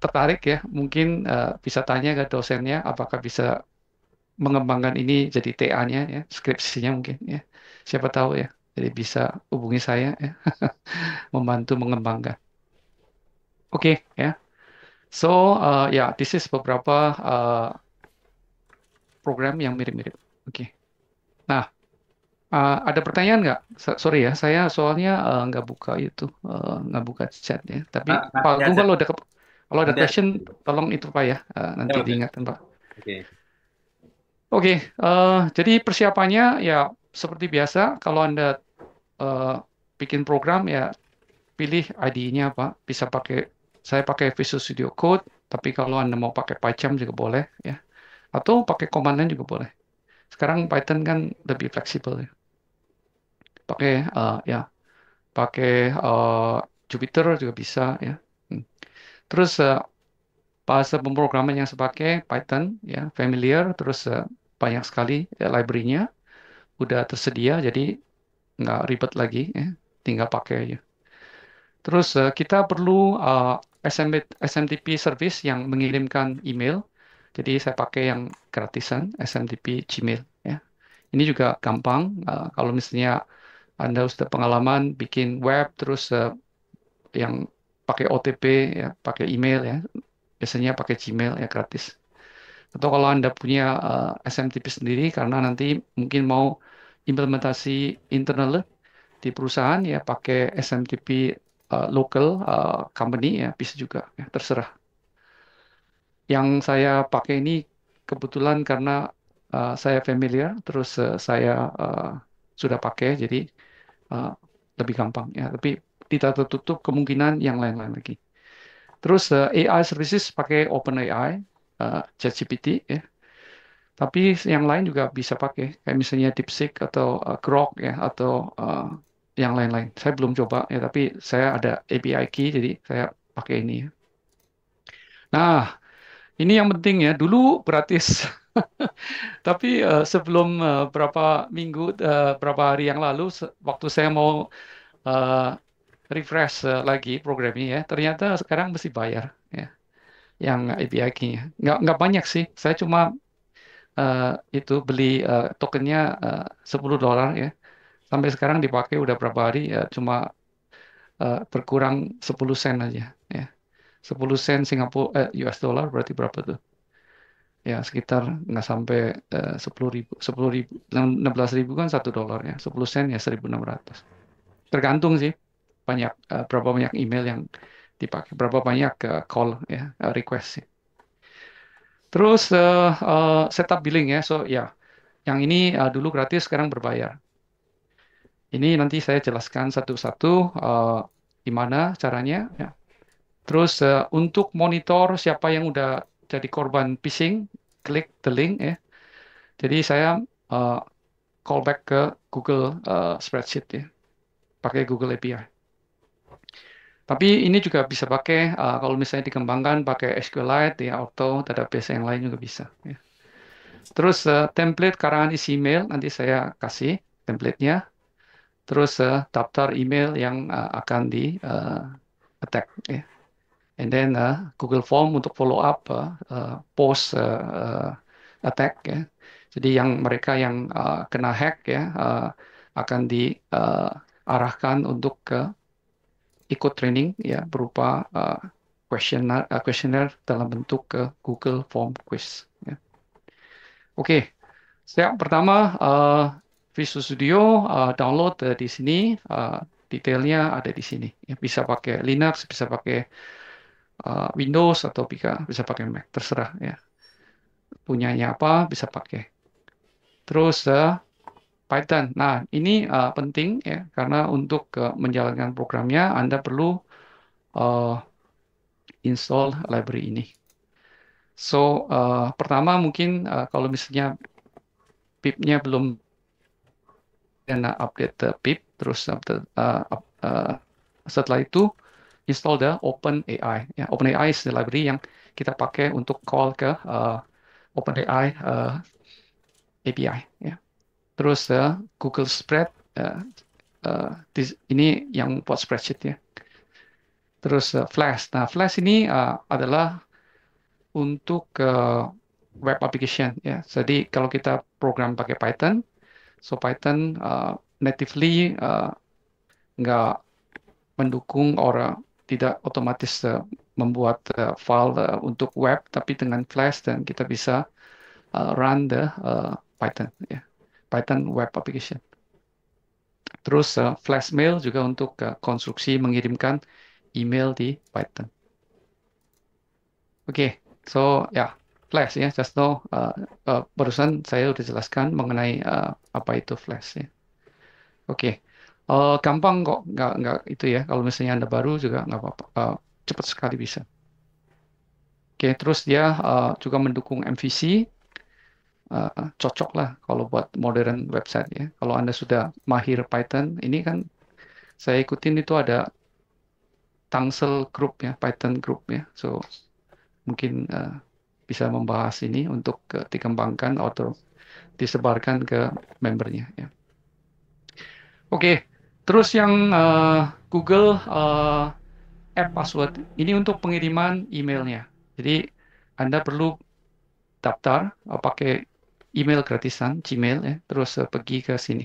tertarik ya, mungkin bisa tanya ke dosennya apakah bisa mengembangkan ini jadi TA-nya ya, skripsinya mungkin ya. Siapa tahu ya. Jadi bisa hubungi saya ya, membantu mengembangkan. Oke ya. So this is beberapa program yang mirip-mirip. Oke. Nah, ada pertanyaan nggak? Sorry ya, saya soalnya nggak buka itu, nggak buka chat ya. Tapi Pak Nanti Agung aja. kalau ada Nanti aja. question, tolong itu Pak ya, nanti Ya, oke. diingatkan Pak. Oke. Oke, jadi persiapannya ya seperti biasa. Kalau Anda eh, bikin program ya pilih IDE-nya apa. Bisa saya pakai Visual Studio Code, tapi kalau Anda mau pakai PyCharm juga boleh ya. Atau pakai command line juga boleh. Sekarang Python kan lebih fleksibel ya. Pakai ya, pakai Jupyter juga bisa ya. Terus bahasa pemrograman yang saya pakai Python ya, familiar, terus banyak sekali ya, library-nya udah tersedia, jadi nggak ribet lagi ya, tinggal pakai aja. Terus kita perlu SMTP service yang mengirimkan email. Jadi saya pakai yang gratisan, SMTP Gmail ya. Ini juga gampang kalau misalnya Anda sudah pengalaman bikin web terus yang pakai OTP ya, pakai email ya. Biasanya pakai Gmail ya gratis. Atau kalau Anda punya SMTP sendiri karena nanti mungkin mau implementasi internal di perusahaan ya pakai SMTP local company ya bisa juga ya terserah. Yang saya pakai ini kebetulan karena saya familiar terus saya sudah pakai jadi uh, lebih gampang ya. Tapi tidak tertutup kemungkinan yang lain-lain lagi. Terus AI services pakai OpenAI, ChatGPT ya. Tapi yang lain juga bisa pakai, kayak misalnya DeepSeek atau Grok ya, atau yang lain-lain. Saya belum coba ya, tapi saya ada API key, jadi saya pakai ini ya. Nah, ini yang penting ya. Dulu gratis, tapi sebelum berapa hari yang lalu, waktu saya mau eh, refresh lagi programnya ya, ternyata sekarang mesti bayar ya, yang API key-nya. Nggak banyak sih. Saya cuma itu beli tokennya $10 ya. Sampai sekarang dipakai udah berapa hari ya, cuma berkurang 10 sen aja ya. 10 sen US dollar berarti berapa tuh? Ya sekitar nggak sampai 10.000, 10.000, 16.000 kan $1 ya. 10 sen ya 1.600. Tergantung sih berapa banyak email yang dipakai, berapa banyak call ya, request sih. Terus setup billing ya, so ya, yang ini dulu gratis, sekarang berbayar. Ini nanti saya jelaskan satu-satu gimana caranya. Ya. Terus untuk monitor siapa yang udah jadi korban phishing, klik the link ya. Jadi saya callback ke Google Spreadsheet ya, pakai Google API. Tapi ini juga bisa pakai kalau misalnya dikembangkan pakai SQLite ya, atau database yang lain juga bisa. Ya. Terus template karangan isi email nanti saya kasih template-nya. Terus daftar email yang akan di attack. Ya. And then Google Form untuk follow up post attack. Ya. Jadi mereka yang kena hack ya akan diarahkan untuk ikut training ya berupa questionnaire dalam bentuk Google Form quiz. Ya. Oke, step pertama Visual Studio download di sini, detailnya ada di sini. Ya, bisa pakai Linux, bisa pakai Windows atau bisa pakai Mac, terserah ya. Punyanya apa bisa pakai. Terus Python. Nah, ini penting ya karena untuk menjalankan programnya Anda perlu install library ini. So, pertama mungkin kalau misalnya pip-nya belum update pip, terus setelah itu install the OpenAI. Ya, OpenAI is the library yang kita pakai untuk call ke OpenAI API. Ya. Terus Google Spread, ini yang buat spreadsheet ya. Terus Flash. Nah, Flash ini adalah untuk web application ya. Jadi kalau kita program pakai Python, so Python natively nggak mendukung orang tidak otomatis membuat file untuk web, tapi dengan Flash dan kita bisa run the Python ya. Python web application. Terus Flash mail juga untuk konstruksi mengirimkan email di Python. Oke, so ya Flash ya, just know barusan saya udah jelaskan mengenai apa itu Flash ya. Oke, gampang kok, nggak itu ya. Kalau misalnya Anda baru juga nggak apa-apa, cepat sekali bisa. Oke, terus dia juga mendukung MVC, cocok lah kalau buat modern website ya. Kalau Anda sudah mahir Python, ini kan saya ikutin itu ada Tangsel Group ya, Python Group ya. So mungkin bisa membahas ini untuk dikembangkan atau disebarkan ke membernya ya. Oke, terus yang Google App Password ini untuk pengiriman emailnya. Jadi Anda perlu daftar pakai email gratisan Gmail ya, terus pergi ke sini.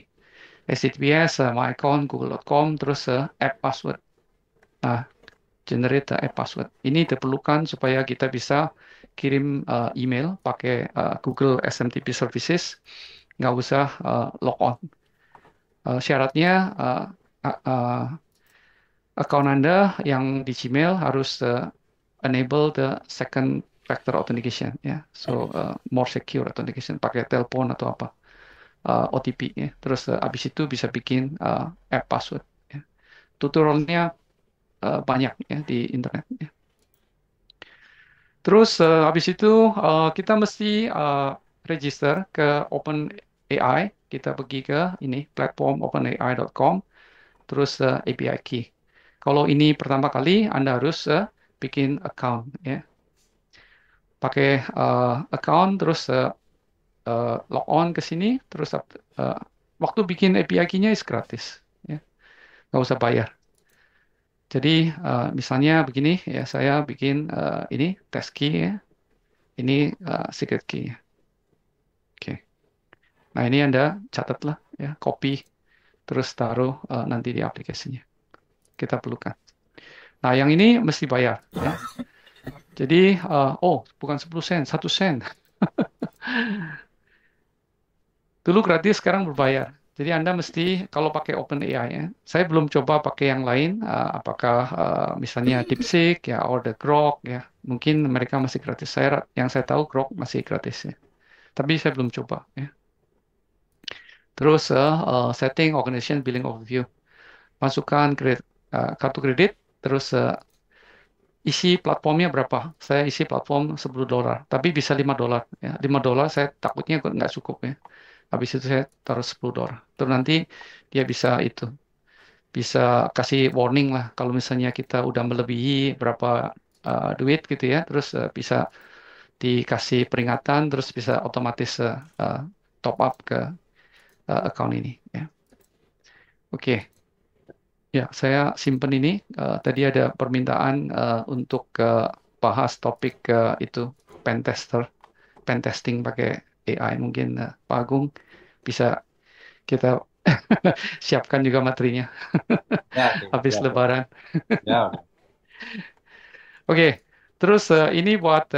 HTTPS my account google.com terus app password. Nah, generate app password. Ini diperlukan supaya kita bisa kirim email pakai Google SMTP Services, nggak usah log on. Syaratnya account Anda yang di Gmail harus enable the second factor authentication ya, so more secure authentication pakai telepon atau apa OTP ya. Terus habis itu bisa bikin app password ya. tutorialnya banyak ya di internet. Ya. Terus habis itu kita mesti register ke OpenAI. Kita pergi ke ini platform openai.com, terus API key. Kalau ini pertama kali Anda harus bikin account ya. Pakai account terus log on ke sini, terus waktu bikin API key-nya is gratis ya. Nggak usah bayar. Jadi misalnya begini ya, saya bikin ini test key ya. Ini secret key. Oke. Nah, ini Anda catatlah ya, copy terus taruh nanti di aplikasinya. Kita perlukan. Nah, yang ini mesti bayar ya. Jadi bukan 10 sen, 1 sen. Dulu gratis, sekarang berbayar. Jadi Anda mesti kalau pakai OpenAI ya. Saya belum coba pakai yang lain, apakah misalnya DeepSeek ya, or the Grok ya. Mungkin mereka masih gratis. Yang saya tahu Grok masih gratis ya. Tapi saya belum coba ya. Terus setting organization billing overview. Masukkan kartu kredit, terus isi platformnya berapa? Saya isi platform $10, tapi bisa $5 ya. $5 saya takutnya nggak cukup ya. Habis itu saya taruh $10. Terus nanti dia bisa kasih warning lah kalau misalnya kita udah melebihi berapa duit gitu ya. Terus bisa dikasih peringatan, terus bisa otomatis top up ke account ini ya. Oke. Ya, saya simpen ini. Tadi ada permintaan untuk bahas topik itu pen testing pakai AI. Mungkin Pak Agung bisa kita siapkan juga materinya Ya, habis ya, Lebaran. ya. Oke, terus ini buat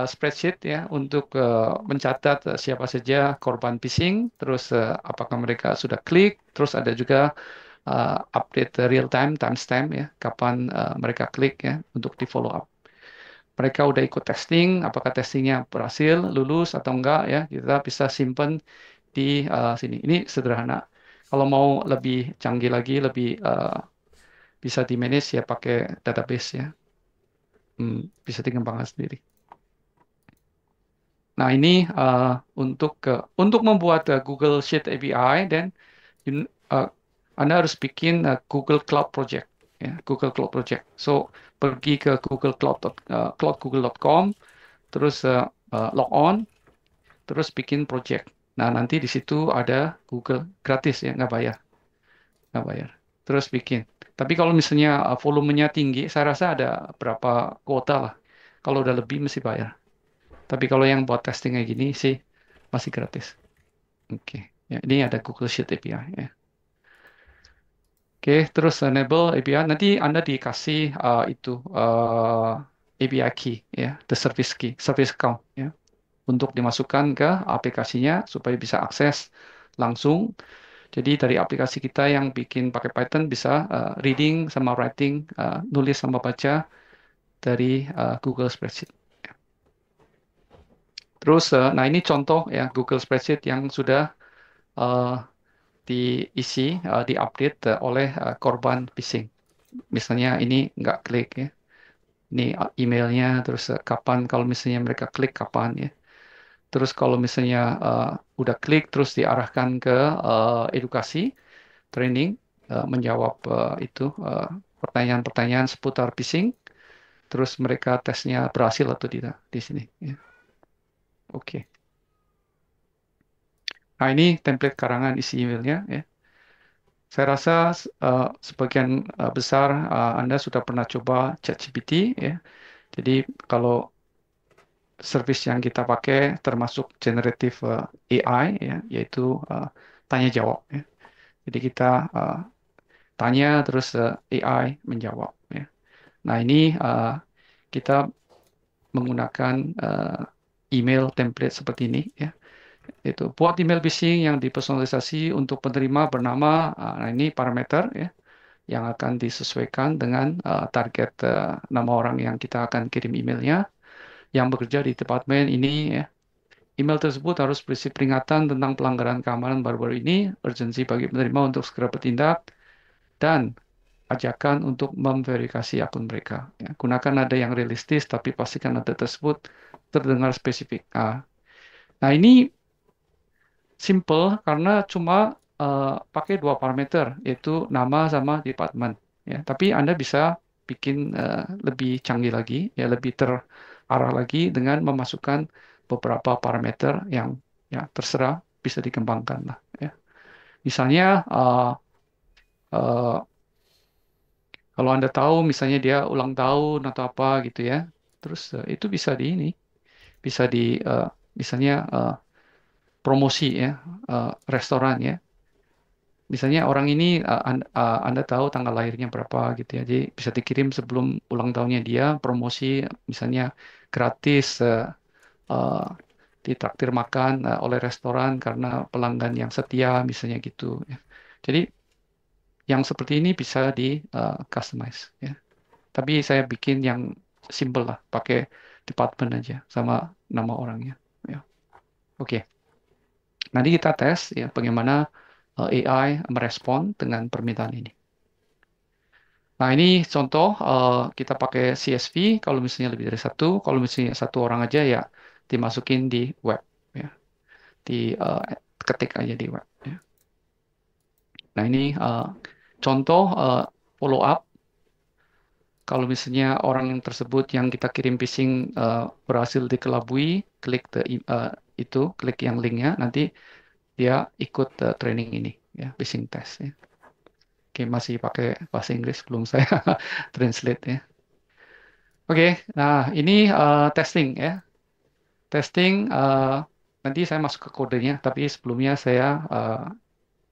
spreadsheet ya untuk mencatat siapa saja korban phishing, terus apakah mereka sudah klik, terus ada juga update real time, timestamp ya, kapan mereka klik ya untuk di follow up. Mereka udah ikut testing, apakah testingnya berhasil, lulus atau enggak ya, kita bisa simpen di sini. Ini sederhana. Kalau mau lebih canggih lagi, lebih bisa di manage ya pakai database ya. Bisa dikembangkan sendiri. Nah ini untuk membuat Google Sheet API dan Anda harus bikin Google Cloud Project, ya, Google Cloud Project. So pergi ke cloudgoogle.com, terus log on, terus bikin project. Nah nanti di situ ada Google gratis ya, nggak bayar. Terus bikin. Tapi kalau misalnya volumenya tinggi, saya rasa ada berapa kuota lah. Kalau udah lebih mesti bayar. Tapi kalau yang buat testing kayak gini sih masih gratis. Oke. Ya, ini ada Google Sheet API ya. Oke, terus enable API. Nanti Anda dikasih API key ya, the service account ya, untuk dimasukkan ke aplikasinya supaya bisa akses langsung. Jadi dari aplikasi kita yang bikin pakai Python bisa reading sama writing, nulis sama baca dari Google Spreadsheet. Terus, nah ini contoh ya Google Spreadsheet yang sudah diisi, diupdate oleh korban phishing. Misalnya ini nggak klik ya. Ini emailnya, terus kapan kalau misalnya mereka klik kapan ya. Terus kalau misalnya udah klik, terus diarahkan ke edukasi, training, menjawab pertanyaan-pertanyaan seputar phishing. Terus mereka tesnya berhasil atau tidak di sini. Ya. Oke. Nah ini template karangan isi emailnya ya. Saya rasa sebagian besar Anda sudah pernah coba ChatGPT ya. Jadi kalau service yang kita pakai termasuk generative AI ya, yaitu tanya jawab ya. Jadi kita tanya terus AI menjawab ya. Nah ini kita menggunakan email template seperti ini ya. Itu buat email phishing yang dipersonalisasi untuk penerima bernama, nah ini parameter ya yang akan disesuaikan dengan target nama orang yang kita akan kirim emailnya yang bekerja di departemen ini ya. Email tersebut harus berisi peringatan tentang pelanggaran keamanan baru-baru ini, urgensi bagi penerima untuk segera bertindak, dan ajakan untuk memverifikasi akun mereka. Ya, gunakan nada yang realistis, tapi pastikan nada tersebut terdengar spesifik. Nah, ini simple karena cuma pakai dua parameter, yaitu nama sama department. Ya, tapi Anda bisa bikin lebih canggih lagi, ya lebih terarah lagi dengan memasukkan beberapa parameter yang ya terserah bisa dikembangkan lah. Ya. Misalnya uh, kalau Anda tahu misalnya dia ulang tahun atau apa gitu ya, terus itu bisa di ini, bisa di misalnya promosi ya, restoran ya. Misalnya orang ini Anda tahu tanggal lahirnya berapa gitu ya, jadi bisa dikirim sebelum ulang tahunnya dia, promosi misalnya gratis uh, ditraktir makan oleh restoran karena pelanggan yang setia misalnya gitu ya. Jadi yang seperti ini bisa di customize ya. Tapi saya bikin yang simple lah, pakai department aja sama nama orangnya. Ya. Oke, nanti kita tes ya bagaimana AI merespon dengan permintaan ini. Nah, ini contoh kita pakai CSV kalau misalnya lebih dari satu, kalau misalnya satu orang aja ya dimasukin di web ya, di ketik aja di web. Ya. Nah, ini contoh follow up. Kalau misalnya orang yang tersebut yang kita kirim phishing berhasil dikelabui, klik klik yang linknya, nanti dia ikut training ini, ya, phishing test. Ya. Oke, masih pakai bahasa Inggris, belum saya translate ya. Oke, nah ini testing ya. Testing, nanti saya masuk ke kodenya, tapi sebelumnya saya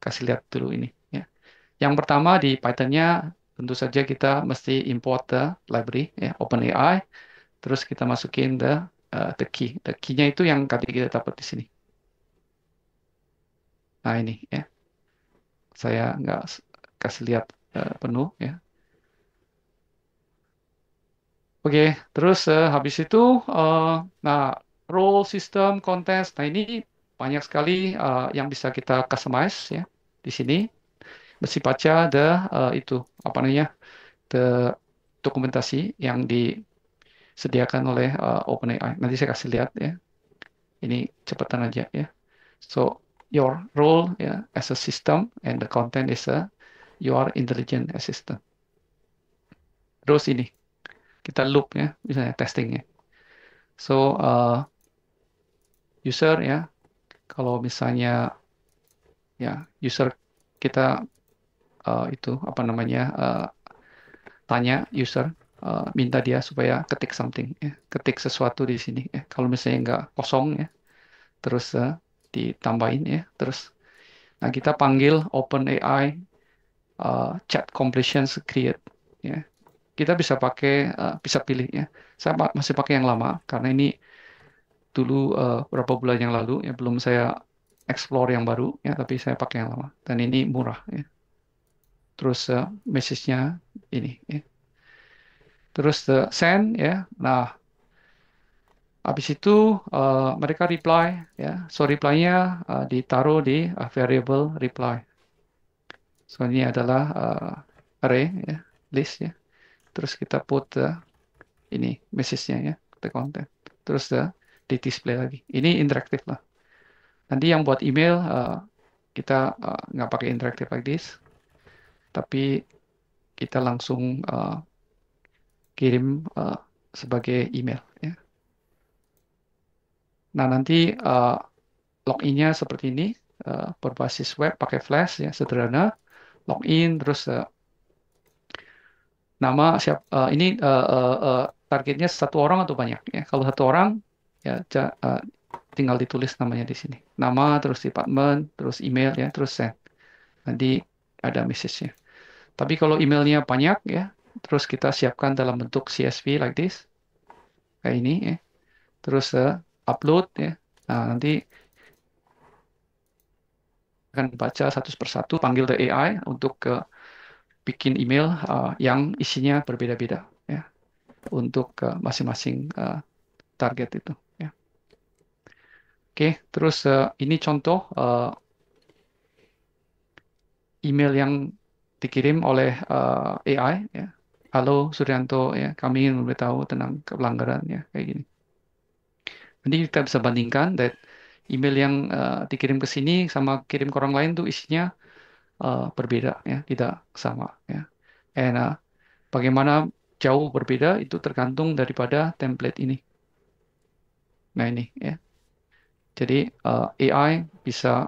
kasih lihat dulu ini. Ya. Yang pertama di Python-nya tentu saja kita mesti import the library ya, OpenAI. Terus kita masukin the key. The key-nya itu yang tadi kita dapat di sini. Nah ini ya, saya nggak kasih lihat penuh ya. Oke, terus habis itu, nah role system contest. Nah ini banyak sekali yang bisa kita customize ya di sini. Mesti baca itu apa namanya, the dokumentasi yang disediakan oleh OpenAI. Nanti saya kasih lihat ya. Ini cepatan aja ya. So your role ya as a system and the content is your intelligent assistant. Terus ini kita loop ya, misalnya testingnya. So user ya, kalau misalnya ya user kita itu apa namanya tanya user minta dia supaya ketik something ya, ketik sesuatu di sini ya. Kalau misalnya nggak kosong ya, terus ditambahin ya, terus nah kita panggil OpenAI chat completion create ya. Kita bisa pakai bisa pilih ya. Saya masih pakai yang lama karena ini dulu beberapa bulan yang lalu ya, belum saya explore yang baru ya, tapi saya pakai yang lama dan ini murah ya. Terus message-nya ini ya. Terus send ya. Nah, habis itu mereka reply ya. So reply-nya ditaruh di variable reply. So ini adalah array ya, list ya. Terus kita put ini message-nya ya, the content. Terus di display lagi. Ini interaktif lah. Nanti yang buat email kita nggak pakai interaktif like this, tapi kita langsung kirim sebagai email ya. Nah, nanti login-nya seperti ini, berbasis web pakai Flash ya, sederhana. Login terus nama ini targetnya satu orang atau banyak ya. Kalau satu orang ya tinggal ditulis namanya di sini. Nama terus department, terus email ya, terus send. Nanti ada message-nya. Tapi kalau emailnya banyak ya, terus kita siapkan dalam bentuk CSV like this. Kayak ini ya. Terus upload ya. Nah, nanti akan baca satu persatu, panggil the AI untuk bikin email yang isinya berbeda-beda ya untuk masing-masing target itu ya. Oke, terus ini contoh email yang dikirim oleh AI ya. Halo Suryanto ya, kami ingin memberitahu tentang pelanggaran ya kayak gini. Nanti kita bisa bandingkan dan email yang dikirim ke sini sama kirim ke orang lain tuh isinya berbeda ya, tidak sama ya. And bagaimana jauh berbeda itu tergantung daripada template ini. Nah ini ya. Jadi AI bisa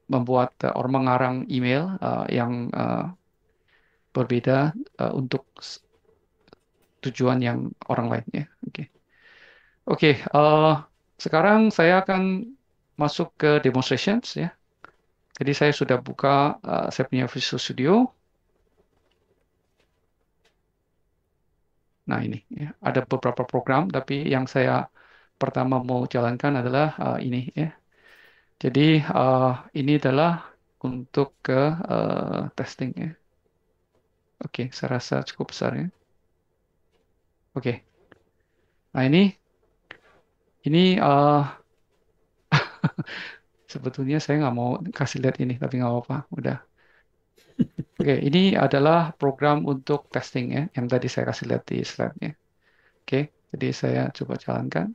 membuat orang mengarang email yang berbeda untuk tujuan yang orang lain ya. Oke. Oke, sekarang saya akan masuk ke demonstrations ya. Jadi saya sudah buka saya punya Visual Studio. Nah ini ya, ada beberapa program, tapi yang saya pertama mau jalankan adalah ini ya. Jadi ini adalah untuk ke testing ya. Oke, saya rasa cukup besar ya. Oke, nah ini sebetulnya saya nggak mau kasih lihat ini, tapi nggak apa-apa, udah. Oke, ini adalah program untuk testing ya, yang tadi saya kasih lihat di slide-nya. Oke, jadi saya coba jalankan.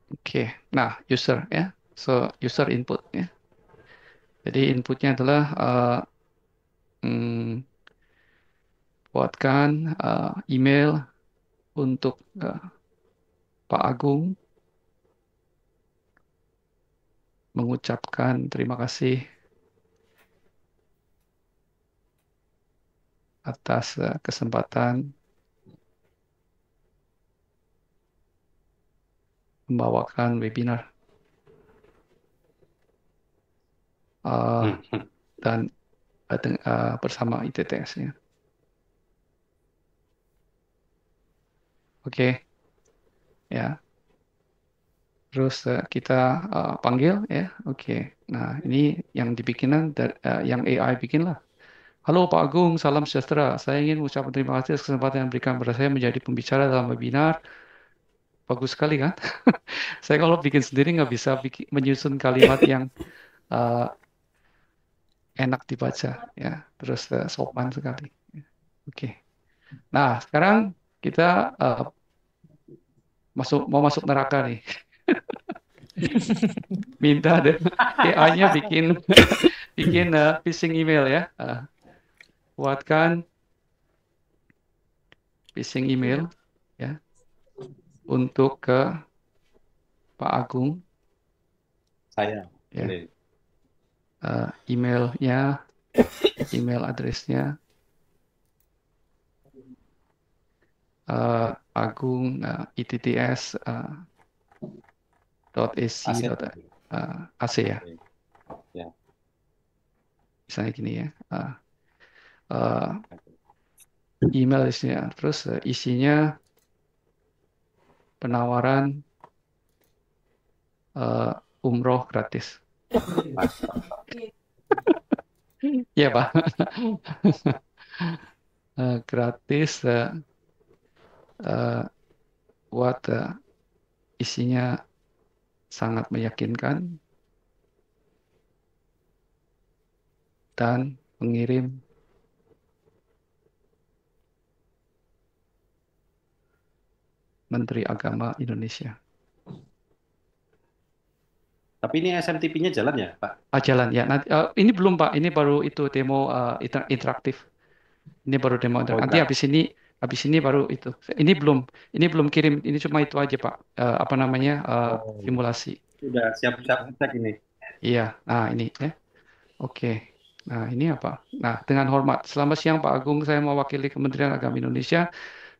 Oke, nah user ya, so user input ya. Jadi inputnya adalah buatkan email untuk Pak Agung mengucapkan terima kasih atas kesempatan membawakan webinar dan bersama ITTS ya. Oke, ya. Terus kita panggil ya. Oke. Nah ini yang dibikinan yang AI bikin lah. Halo Pak Agung, salam sejahtera. Saya ingin mengucapkan terima kasih atas kesempatan yang diberikan kepada saya menjadi pembicara dalam webinar. Bagus sekali kan? Saya kalau bikin sendiri nggak bisa menyusun kalimat yang enak dibaca ya. Terus sopan sekali. Oke. Nah sekarang kita mau masuk neraka nih. Minta deh AI-nya bikin phishing email ya. Buatkan phishing email ya untuk ke Pak Agung. Saya. Ya. Emailnya, email addressnya Agung ITTS .ac ya. Ya. Misalnya gini ya. Email isinya, terus isinya penawaran umroh gratis. Iya Pak. Gratis buat isinya sangat meyakinkan dan pengirim Menteri Agama Indonesia. Tapi ini SMTP-nya jalan ya, Pak? Jalan ya. Nanti, ini belum Pak. Ini baru itu demo interaktif. Ini baru demo interaktif. Nanti habis ini baru itu. Ini belum kirim. Ini cuma itu aja Pak. Apa namanya simulasi. Sudah siap-siap cek ini. Iya. Nah ini ya. Oke. Nah ini apa? Nah dengan hormat. Selamat siang Pak Agung. Saya mewakili Kementerian Agama Indonesia.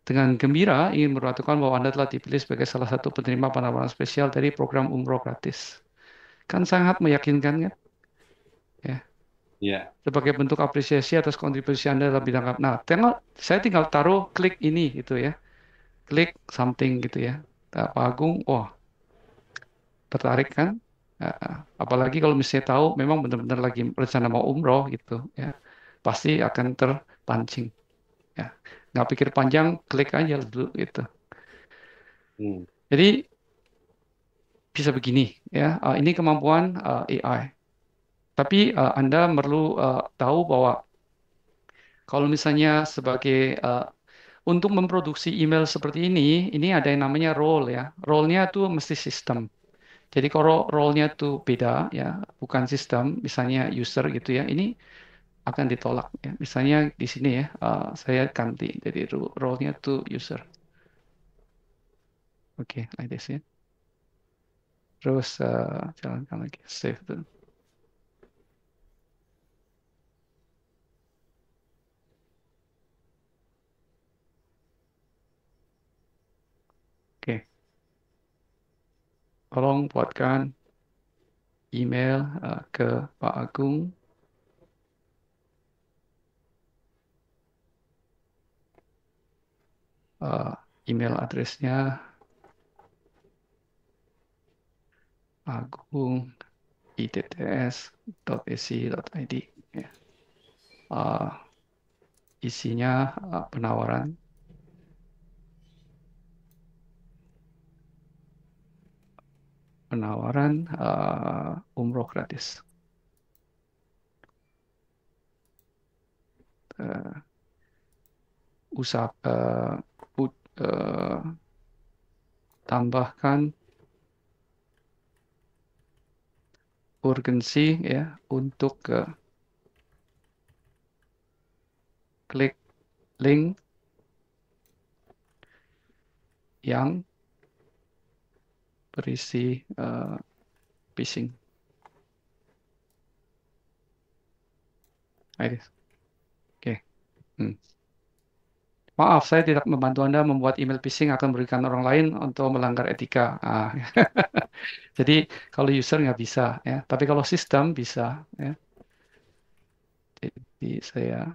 Dengan gembira ingin memberitahukan bahwa Anda telah dipilih sebagai salah satu penerima penawaran spesial dari program umroh gratis. Kan sangat meyakinkan kan? Ya. Iya. Sebagai bentuk apresiasi atas kontribusi Anda dalam bidang. Nah, saya tinggal taruh klik ini gitu ya. Klik something gitu ya. Nah, Pak Agung, wah, tertarik kan? Apalagi kalau misalnya tahu memang benar-benar lagi rencana mau umroh gitu ya. Pasti akan terpancing. Ya. Nggak pikir panjang, klik aja dulu gitu. Jadi bisa begini ya. Ini kemampuan AI. Tapi Anda perlu tahu bahwa kalau misalnya sebagai untuk memproduksi email seperti ini ada yang namanya role ya. Role-nya tuh mesti sistem. Jadi kalau role-nya tuh beda ya, bukan sistem, misalnya user gitu ya, ini akan ditolak ya. Misalnya di sini ya, saya ganti jadi role-nya tuh user. Oke, like this ya. Terus jalankan lagi, save tuh. Oke, tolong buatkan email ke Pak Agung. Email addressnya agung.itts.ac.id ya. Isinya penawaran umroh gratis. Tambahkan urgensi ya untuk klik link yang berisi phishing. Oke. Maaf, saya tidak membantu Anda membuat email phishing akan merugikan orang lain untuk melanggar etika. Jadi kalau user nggak bisa ya, tapi kalau sistem bisa ya. Jadi saya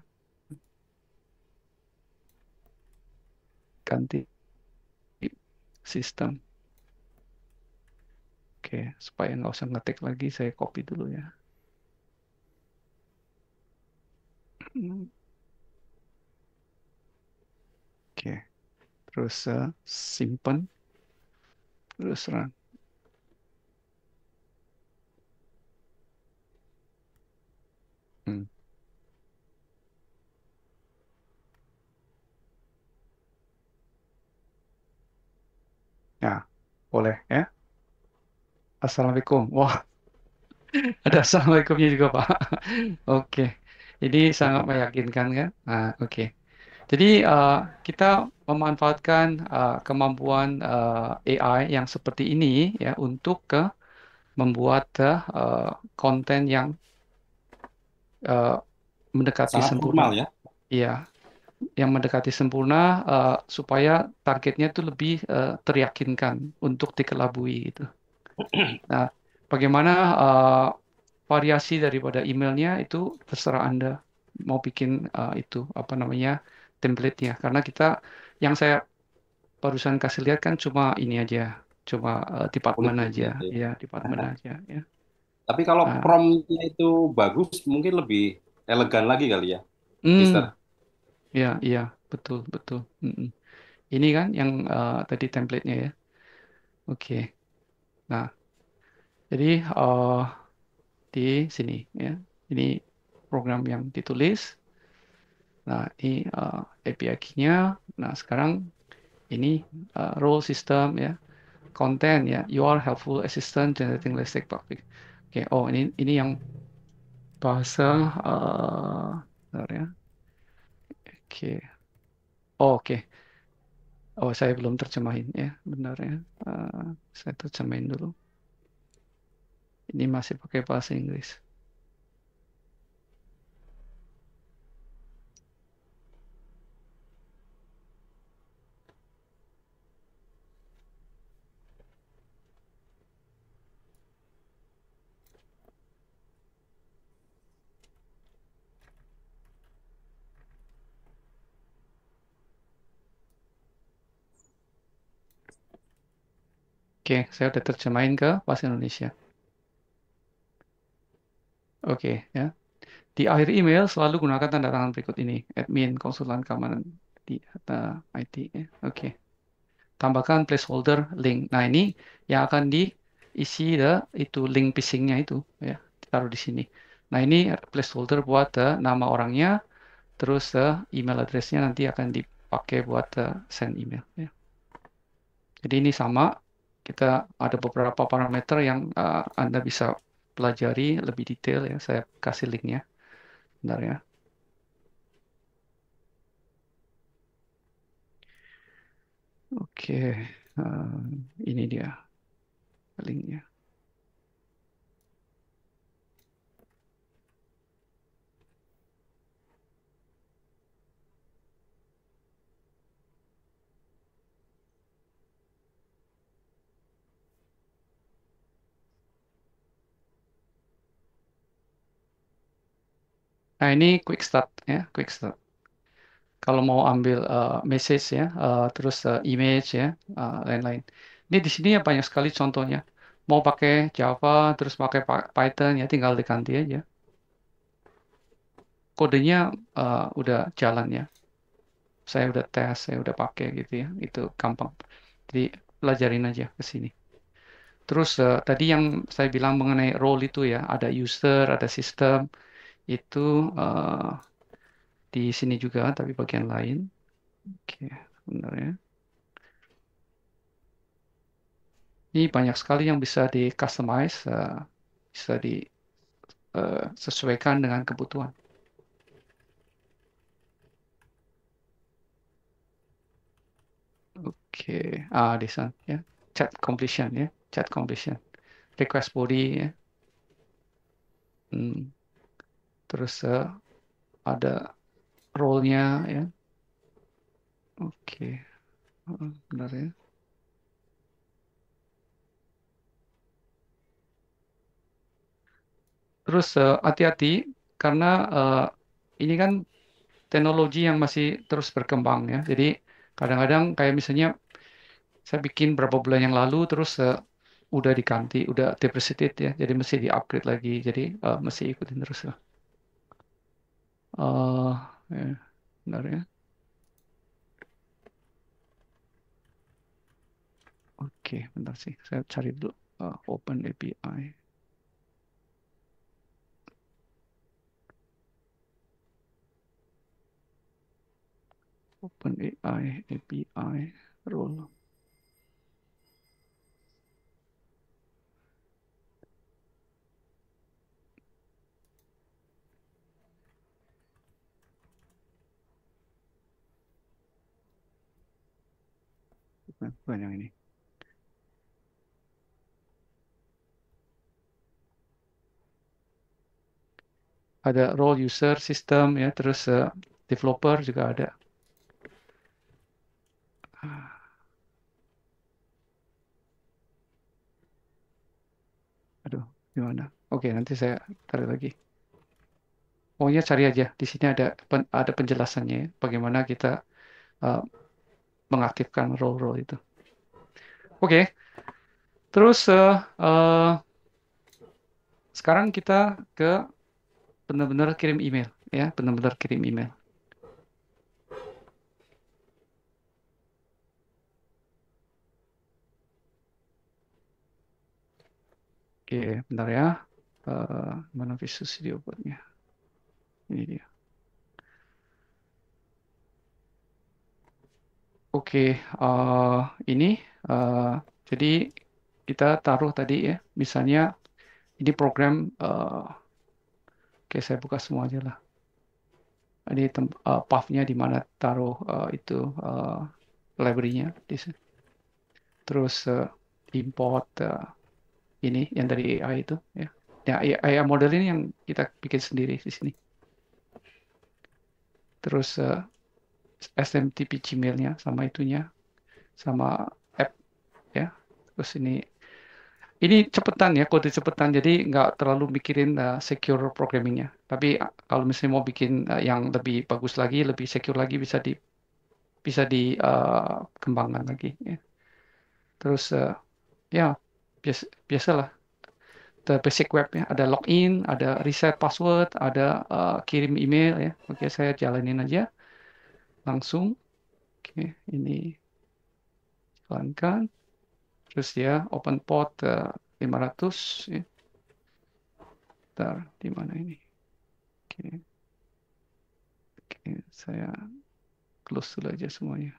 ganti sistem. Oke, supaya nggak usah ngetik lagi, saya copy dulu ya. Oke, terus simpan, terus run. Ya, boleh ya. Assalamualaikum. Wah, ada assalamualaikumnya juga Pak. Oke, jadi sangat meyakinkan kan? Oke. Jadi kita memanfaatkan kemampuan AI yang seperti ini ya untuk membuat konten yang mendekati Sangat sempurna. formal ya. Iya, yang mendekati sempurna supaya targetnya itu lebih teryakinkan untuk dikelabui gitu. Nah, bagaimana variasi daripada emailnya itu terserah Anda mau bikin itu apa namanya template-nya. Karena yang saya barusan kasih lihat kan cuma ini aja, cuma department Politik aja, gitu. ya department aja ya. Tapi kalau Nah, promptnya itu bagus, mungkin lebih elegan lagi kali ya, Mister. ya, iya, betul, betul. Ini kan yang tadi template-nya ya. Oke. Nah, jadi di sini ya. Ini program yang ditulis. Nah, ini API key-nya. Nah, sekarang ini role system ya, konten ya. You are helpful assistant generating listing public. Oke, oh ini yang bahasa bentar ya. Oke. Oh, oke. Oh, saya belum terjemahin ya, benar ya. Saya terjemahin dulu. Ini masih pakai bahasa Inggris. Oke, saya udah terjemahin ke bahasa Indonesia. Oke, ya. Di akhir email selalu gunakan tanda tangan berikut ini. Admin, konsultan keamanan di IT. Ya. Oke. Tambahkan placeholder link. Nah, ini yang akan isi itu link phishingnya itu ya, taruh di sini. Nah, ini placeholder buat nama orangnya, terus email addressnya nanti akan dipakai buat send email ya. Jadi ini sama, kita ada beberapa parameter yang Anda bisa pelajari lebih detail ya. Saya kasih linknya. Bentar ya. Oke, ini dia linknya. Nah, ini quick start ya, quick start. Kalau mau ambil message ya, terus image ya, lain-lain. Ini di sini ya banyak sekali contohnya. Mau pakai Java, terus pakai Python ya, tinggal diganti aja. Kodenya udah jalan ya. Saya udah tes, saya udah pakai gitu ya. Itu gampang. Jadi pelajarin aja ke sini. Terus tadi yang saya bilang mengenai role itu ya, ada user, ada sistem, itu eh, di sini juga, tapi bagian lain. Oke, benar ya. Ini banyak sekali yang bisa di customize, bisa disesuaikan dengan kebutuhan. Oke, di sana ya, chat completion ya, chat completion, request body ya. Hmm, Terus ada role-nya ya. Oke, benar ya. Terus hati-hati karena ini kan teknologi yang masih terus berkembang ya. Jadi kadang-kadang kayak misalnya saya bikin berapa bulan yang lalu terus udah diganti, udah depreciated ya. Jadi mesti di-upgrade lagi. Jadi mesti ikutin terus ya. Ya, benar ya. Oke, bentar sih. Saya cari dulu Open API. Open AI API role. Bukan yang ini. Ada role user, system ya, terus developer juga ada. Aduh, gimana? Oke, nanti saya tarik lagi. Pokoknya cari aja. Di sini ada penjelasannya ya, bagaimana kita uh, mengaktifkan role-role itu. Oke, terus sekarang kita ke benar-benar kirim email ya, benar-benar kirim email. Oke, bentar ya. Mana Visual Studio Code-nya? Ini dia. Oke, ini jadi kita taruh tadi ya, misalnya ini program, oke saya buka semua aja lah. Ini path-nya di mana taruh itu library-nya di sini. Terus import ini yang dari AI itu ya. Ya AI model ini yang kita bikin sendiri di sini. Terus SMTP Gmail-nya sama itunya, sama app ya. Terus ini cepetan ya, kode cepetan, jadi nggak terlalu mikirin secure programmingnya. Tapi kalau misalnya mau bikin yang lebih bagus lagi, lebih secure lagi, bisa dikembangkan lagi. Ya. Terus ya biasalah, the basic web ya, ada login, ada reset password, ada kirim email ya. Oke, saya jalanin aja langsung. Oke, ini jalankan. Terus ya open port 500 ya. Bentar, di mana ini? Oke, oke, saya close dulu aja semuanya.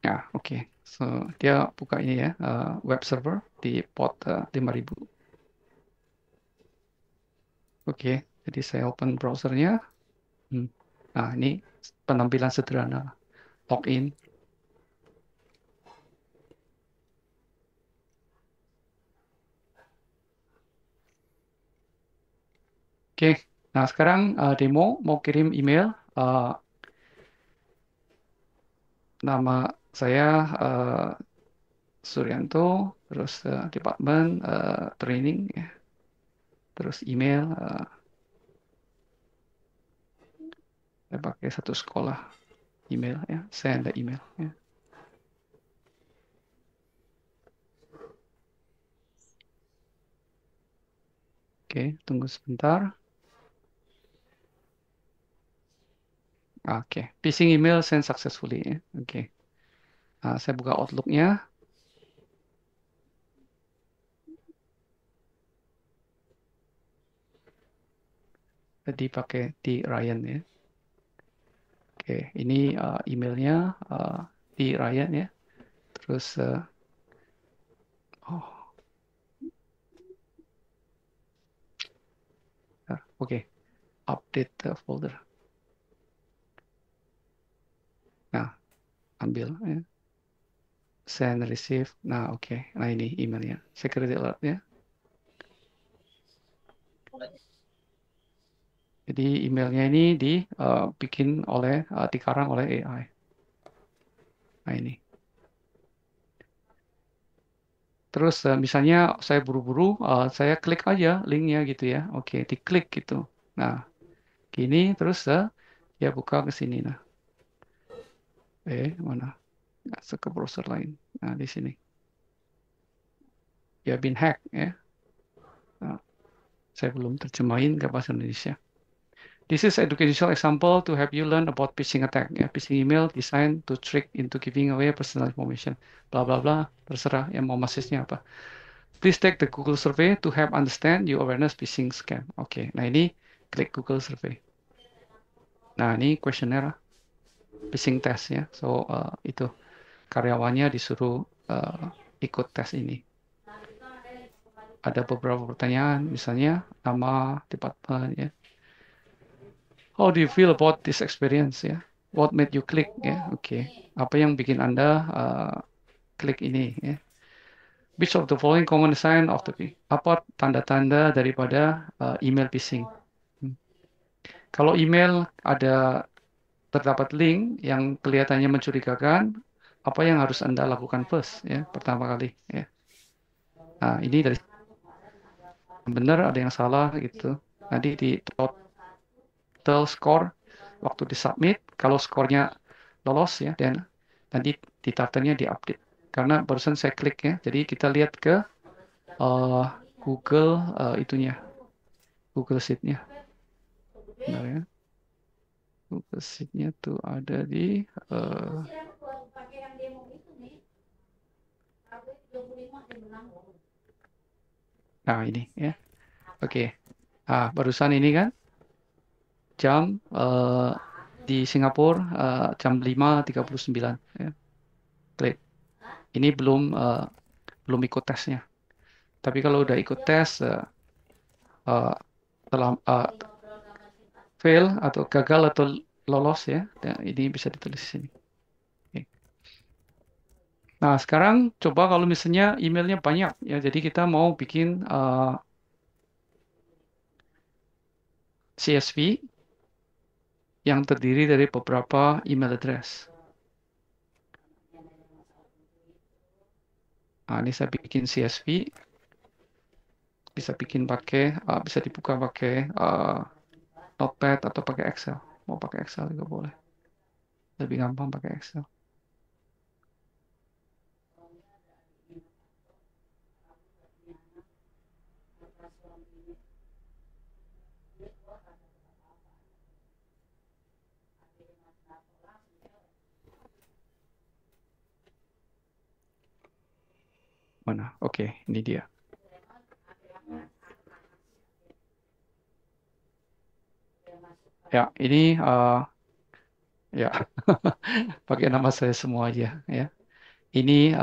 Ya, oke. So, dia buka ini ya, web server di port 5000. Oke, jadi saya open browsernya. Nah, ini penampilan sederhana. Login. Oke, nah sekarang demo mau kirim email. Nama saya Suryanto, terus departemen training, ya. Terus email, saya pakai satu sekolah email ya, saya ada email ya. Oke, tunggu sebentar. Oke, phishing email sent successfully ya. Oke, nah, saya buka Outlook-nya. Jadi pakai di Ryan ya. Oke, ini emailnya di Ryan ya. Terus, oh, oke, update folder. Nah, ambil ya. Send, receive. Nah, oke. Nah, ini emailnya. Security alert ya. Jadi emailnya ini dibikin oleh, dikarang oleh AI. Nah, ini. Terus misalnya saya buru-buru, saya klik aja linknya gitu ya. Oke, diklik gitu. Nah, gini terus ya buka ke sini. Nah, mana? Masuk ke browser lain. Nah, di sini. Ya, been hack ya. Nah, saya belum terjemahin ke bahasa Indonesia. This is educational example to help you learn about phishing attack. Ya, phishing email designed to trick into giving away personal information. Bla bla bla. Terserah yang mau masisnya apa. Please take the Google survey to help understand your awareness phishing scam. Oke, nah ini klik Google survey. Nah ini questionnaire phishing test ya. So itu karyawannya disuruh ikut tes ini. Ada beberapa pertanyaan, misalnya nama, departemen ya. How do you feel about this experience ya? What made you click ya? Oke, apa yang bikin Anda klik ini ya? Which of the following common sign of the apa tanda-tanda daripada email phishing? Kalau email ada terdapat link yang kelihatannya mencurigakan, apa yang harus Anda lakukan first ya, pertama kali ya. Nah, ini dari benar ada yang salah gitu. Nanti di total score waktu di submit, kalau skornya lolos ya, dan nanti di daftarnya diupdate. Karena barusan saya klik ya, jadi kita lihat ke Google itunya, Google Sheet-nya. Benar ya. Google Sheet-nya tuh ada di nah ini ya. Oke. Ah, barusan ini kan jam di Singapura jam 5.39 ya. Klik. Ini belum ikut tesnya. Tapi kalau udah ikut tes telah fail atau gagal atau lolos ya. Nah, ini bisa ditulis di sini. Oke. Nah, sekarang coba kalau misalnya emailnya banyak ya. Jadi kita mau bikin CSV yang terdiri dari beberapa email address. Nah, ini saya bikin CSV, bisa bikin pakai, bisa dibuka pakai Notepad atau pakai Excel. Mau pakai Excel juga boleh. Lebih gampang pakai Excel. Mana? Oke, ini dia. Ya, ini ya pakai nama saya semua aja ya. Ini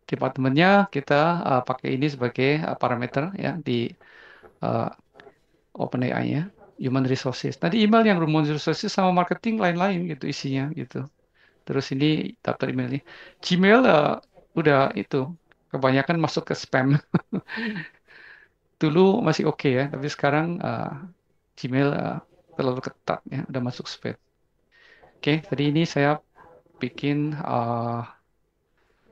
departemennya kita pakai ini sebagai parameter ya di uh, OpenAI-nya, Human Resources. Tadi email yang Human Resources sama marketing lain-lain gitu isinya gitu. Terus ini daftar emailnya. Gmail udah itu kebanyakan masuk ke spam. Dulu masih oke ya, tapi sekarang Gmail terlalu ketat ya, udah masuk spam. Oke, tadi ini saya bikin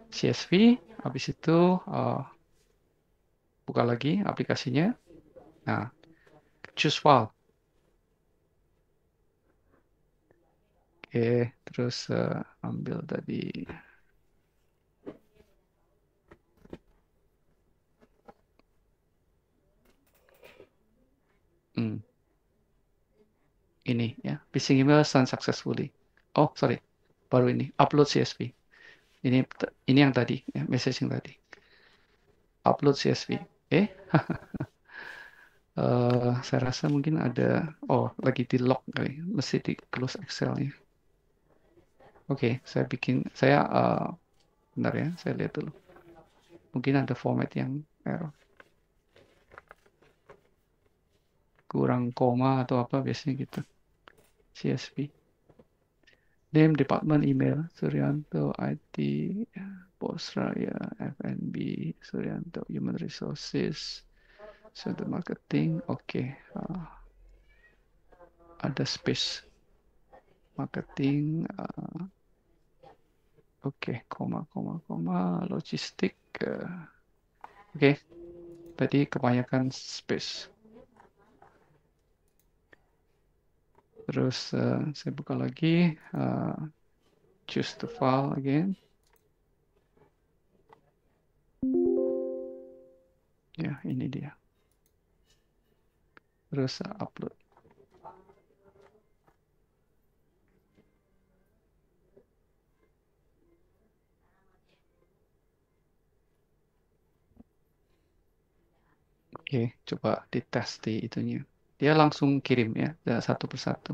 CSV, habis itu buka lagi aplikasinya. Nah, choose file. Oke, terus ambil tadi. Ini ya, phishing email sent successfully. Oh, sorry, baru ini upload CSV. Ini yang tadi, ya, message yang tadi. Upload CSV. Saya rasa mungkin ada, lagi di lock kali, mesti di close Excel-nya. Oke, saya bentar ya, saya lihat dulu. Mungkin ada format yang error. Kurang koma atau apa biasanya gitu. CSV. Name, department, email, Suryanto, IT, Posraya, FNB, Suryanto, Human Resources, Center Marketing, oke. Ada space. Marketing, oke, koma, logistik, oke. Tadi kebanyakan space. Terus saya buka lagi, choose the file again. Ya, ini dia. Terus upload. Oke, coba dites di itunya. Dia langsung kirim ya, satu persatu.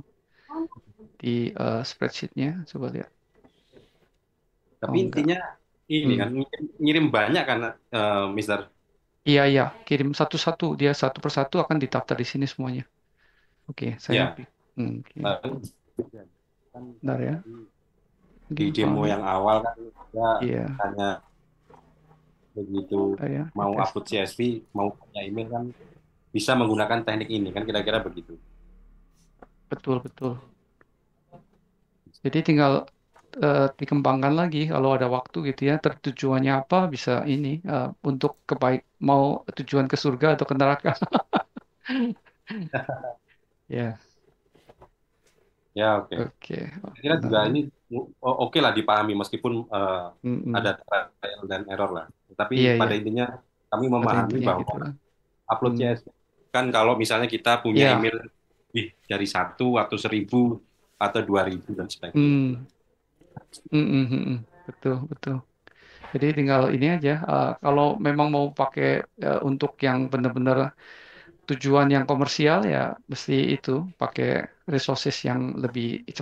Di spreadsheet-nya, coba lihat. Tapi intinya ini kan ngirim banyak kan, Mister? Iya, kirim satu-satu. Dia satu persatu akan didaftar di sini semuanya. Oke, saya. Bentar ya. Di demo yang awal kan Iya. hanya begitu mau upload CSV, mau punya email kan bisa menggunakan teknik ini kan, kira-kira begitu. Betul. Jadi tinggal dikembangkan lagi kalau ada waktu gitu ya. Tujuannya apa bisa ini untuk mau tujuan ke surga atau ke neraka. Ya. Ya, oke. Kira juga ini oke lah dipahami meskipun ada trial dan error lah. Tapi pada intinya kami memahami bahwa gitu, upload CSV kan kalau misalnya kita punya email lebih dari 1 atau 1000 atau 2000 dan sebagainya. Betul. Jadi tinggal ini aja. Kalau memang mau pakai untuk yang benar-benar tujuan yang komersial ya mesti itu pakai resources yang lebih cepat.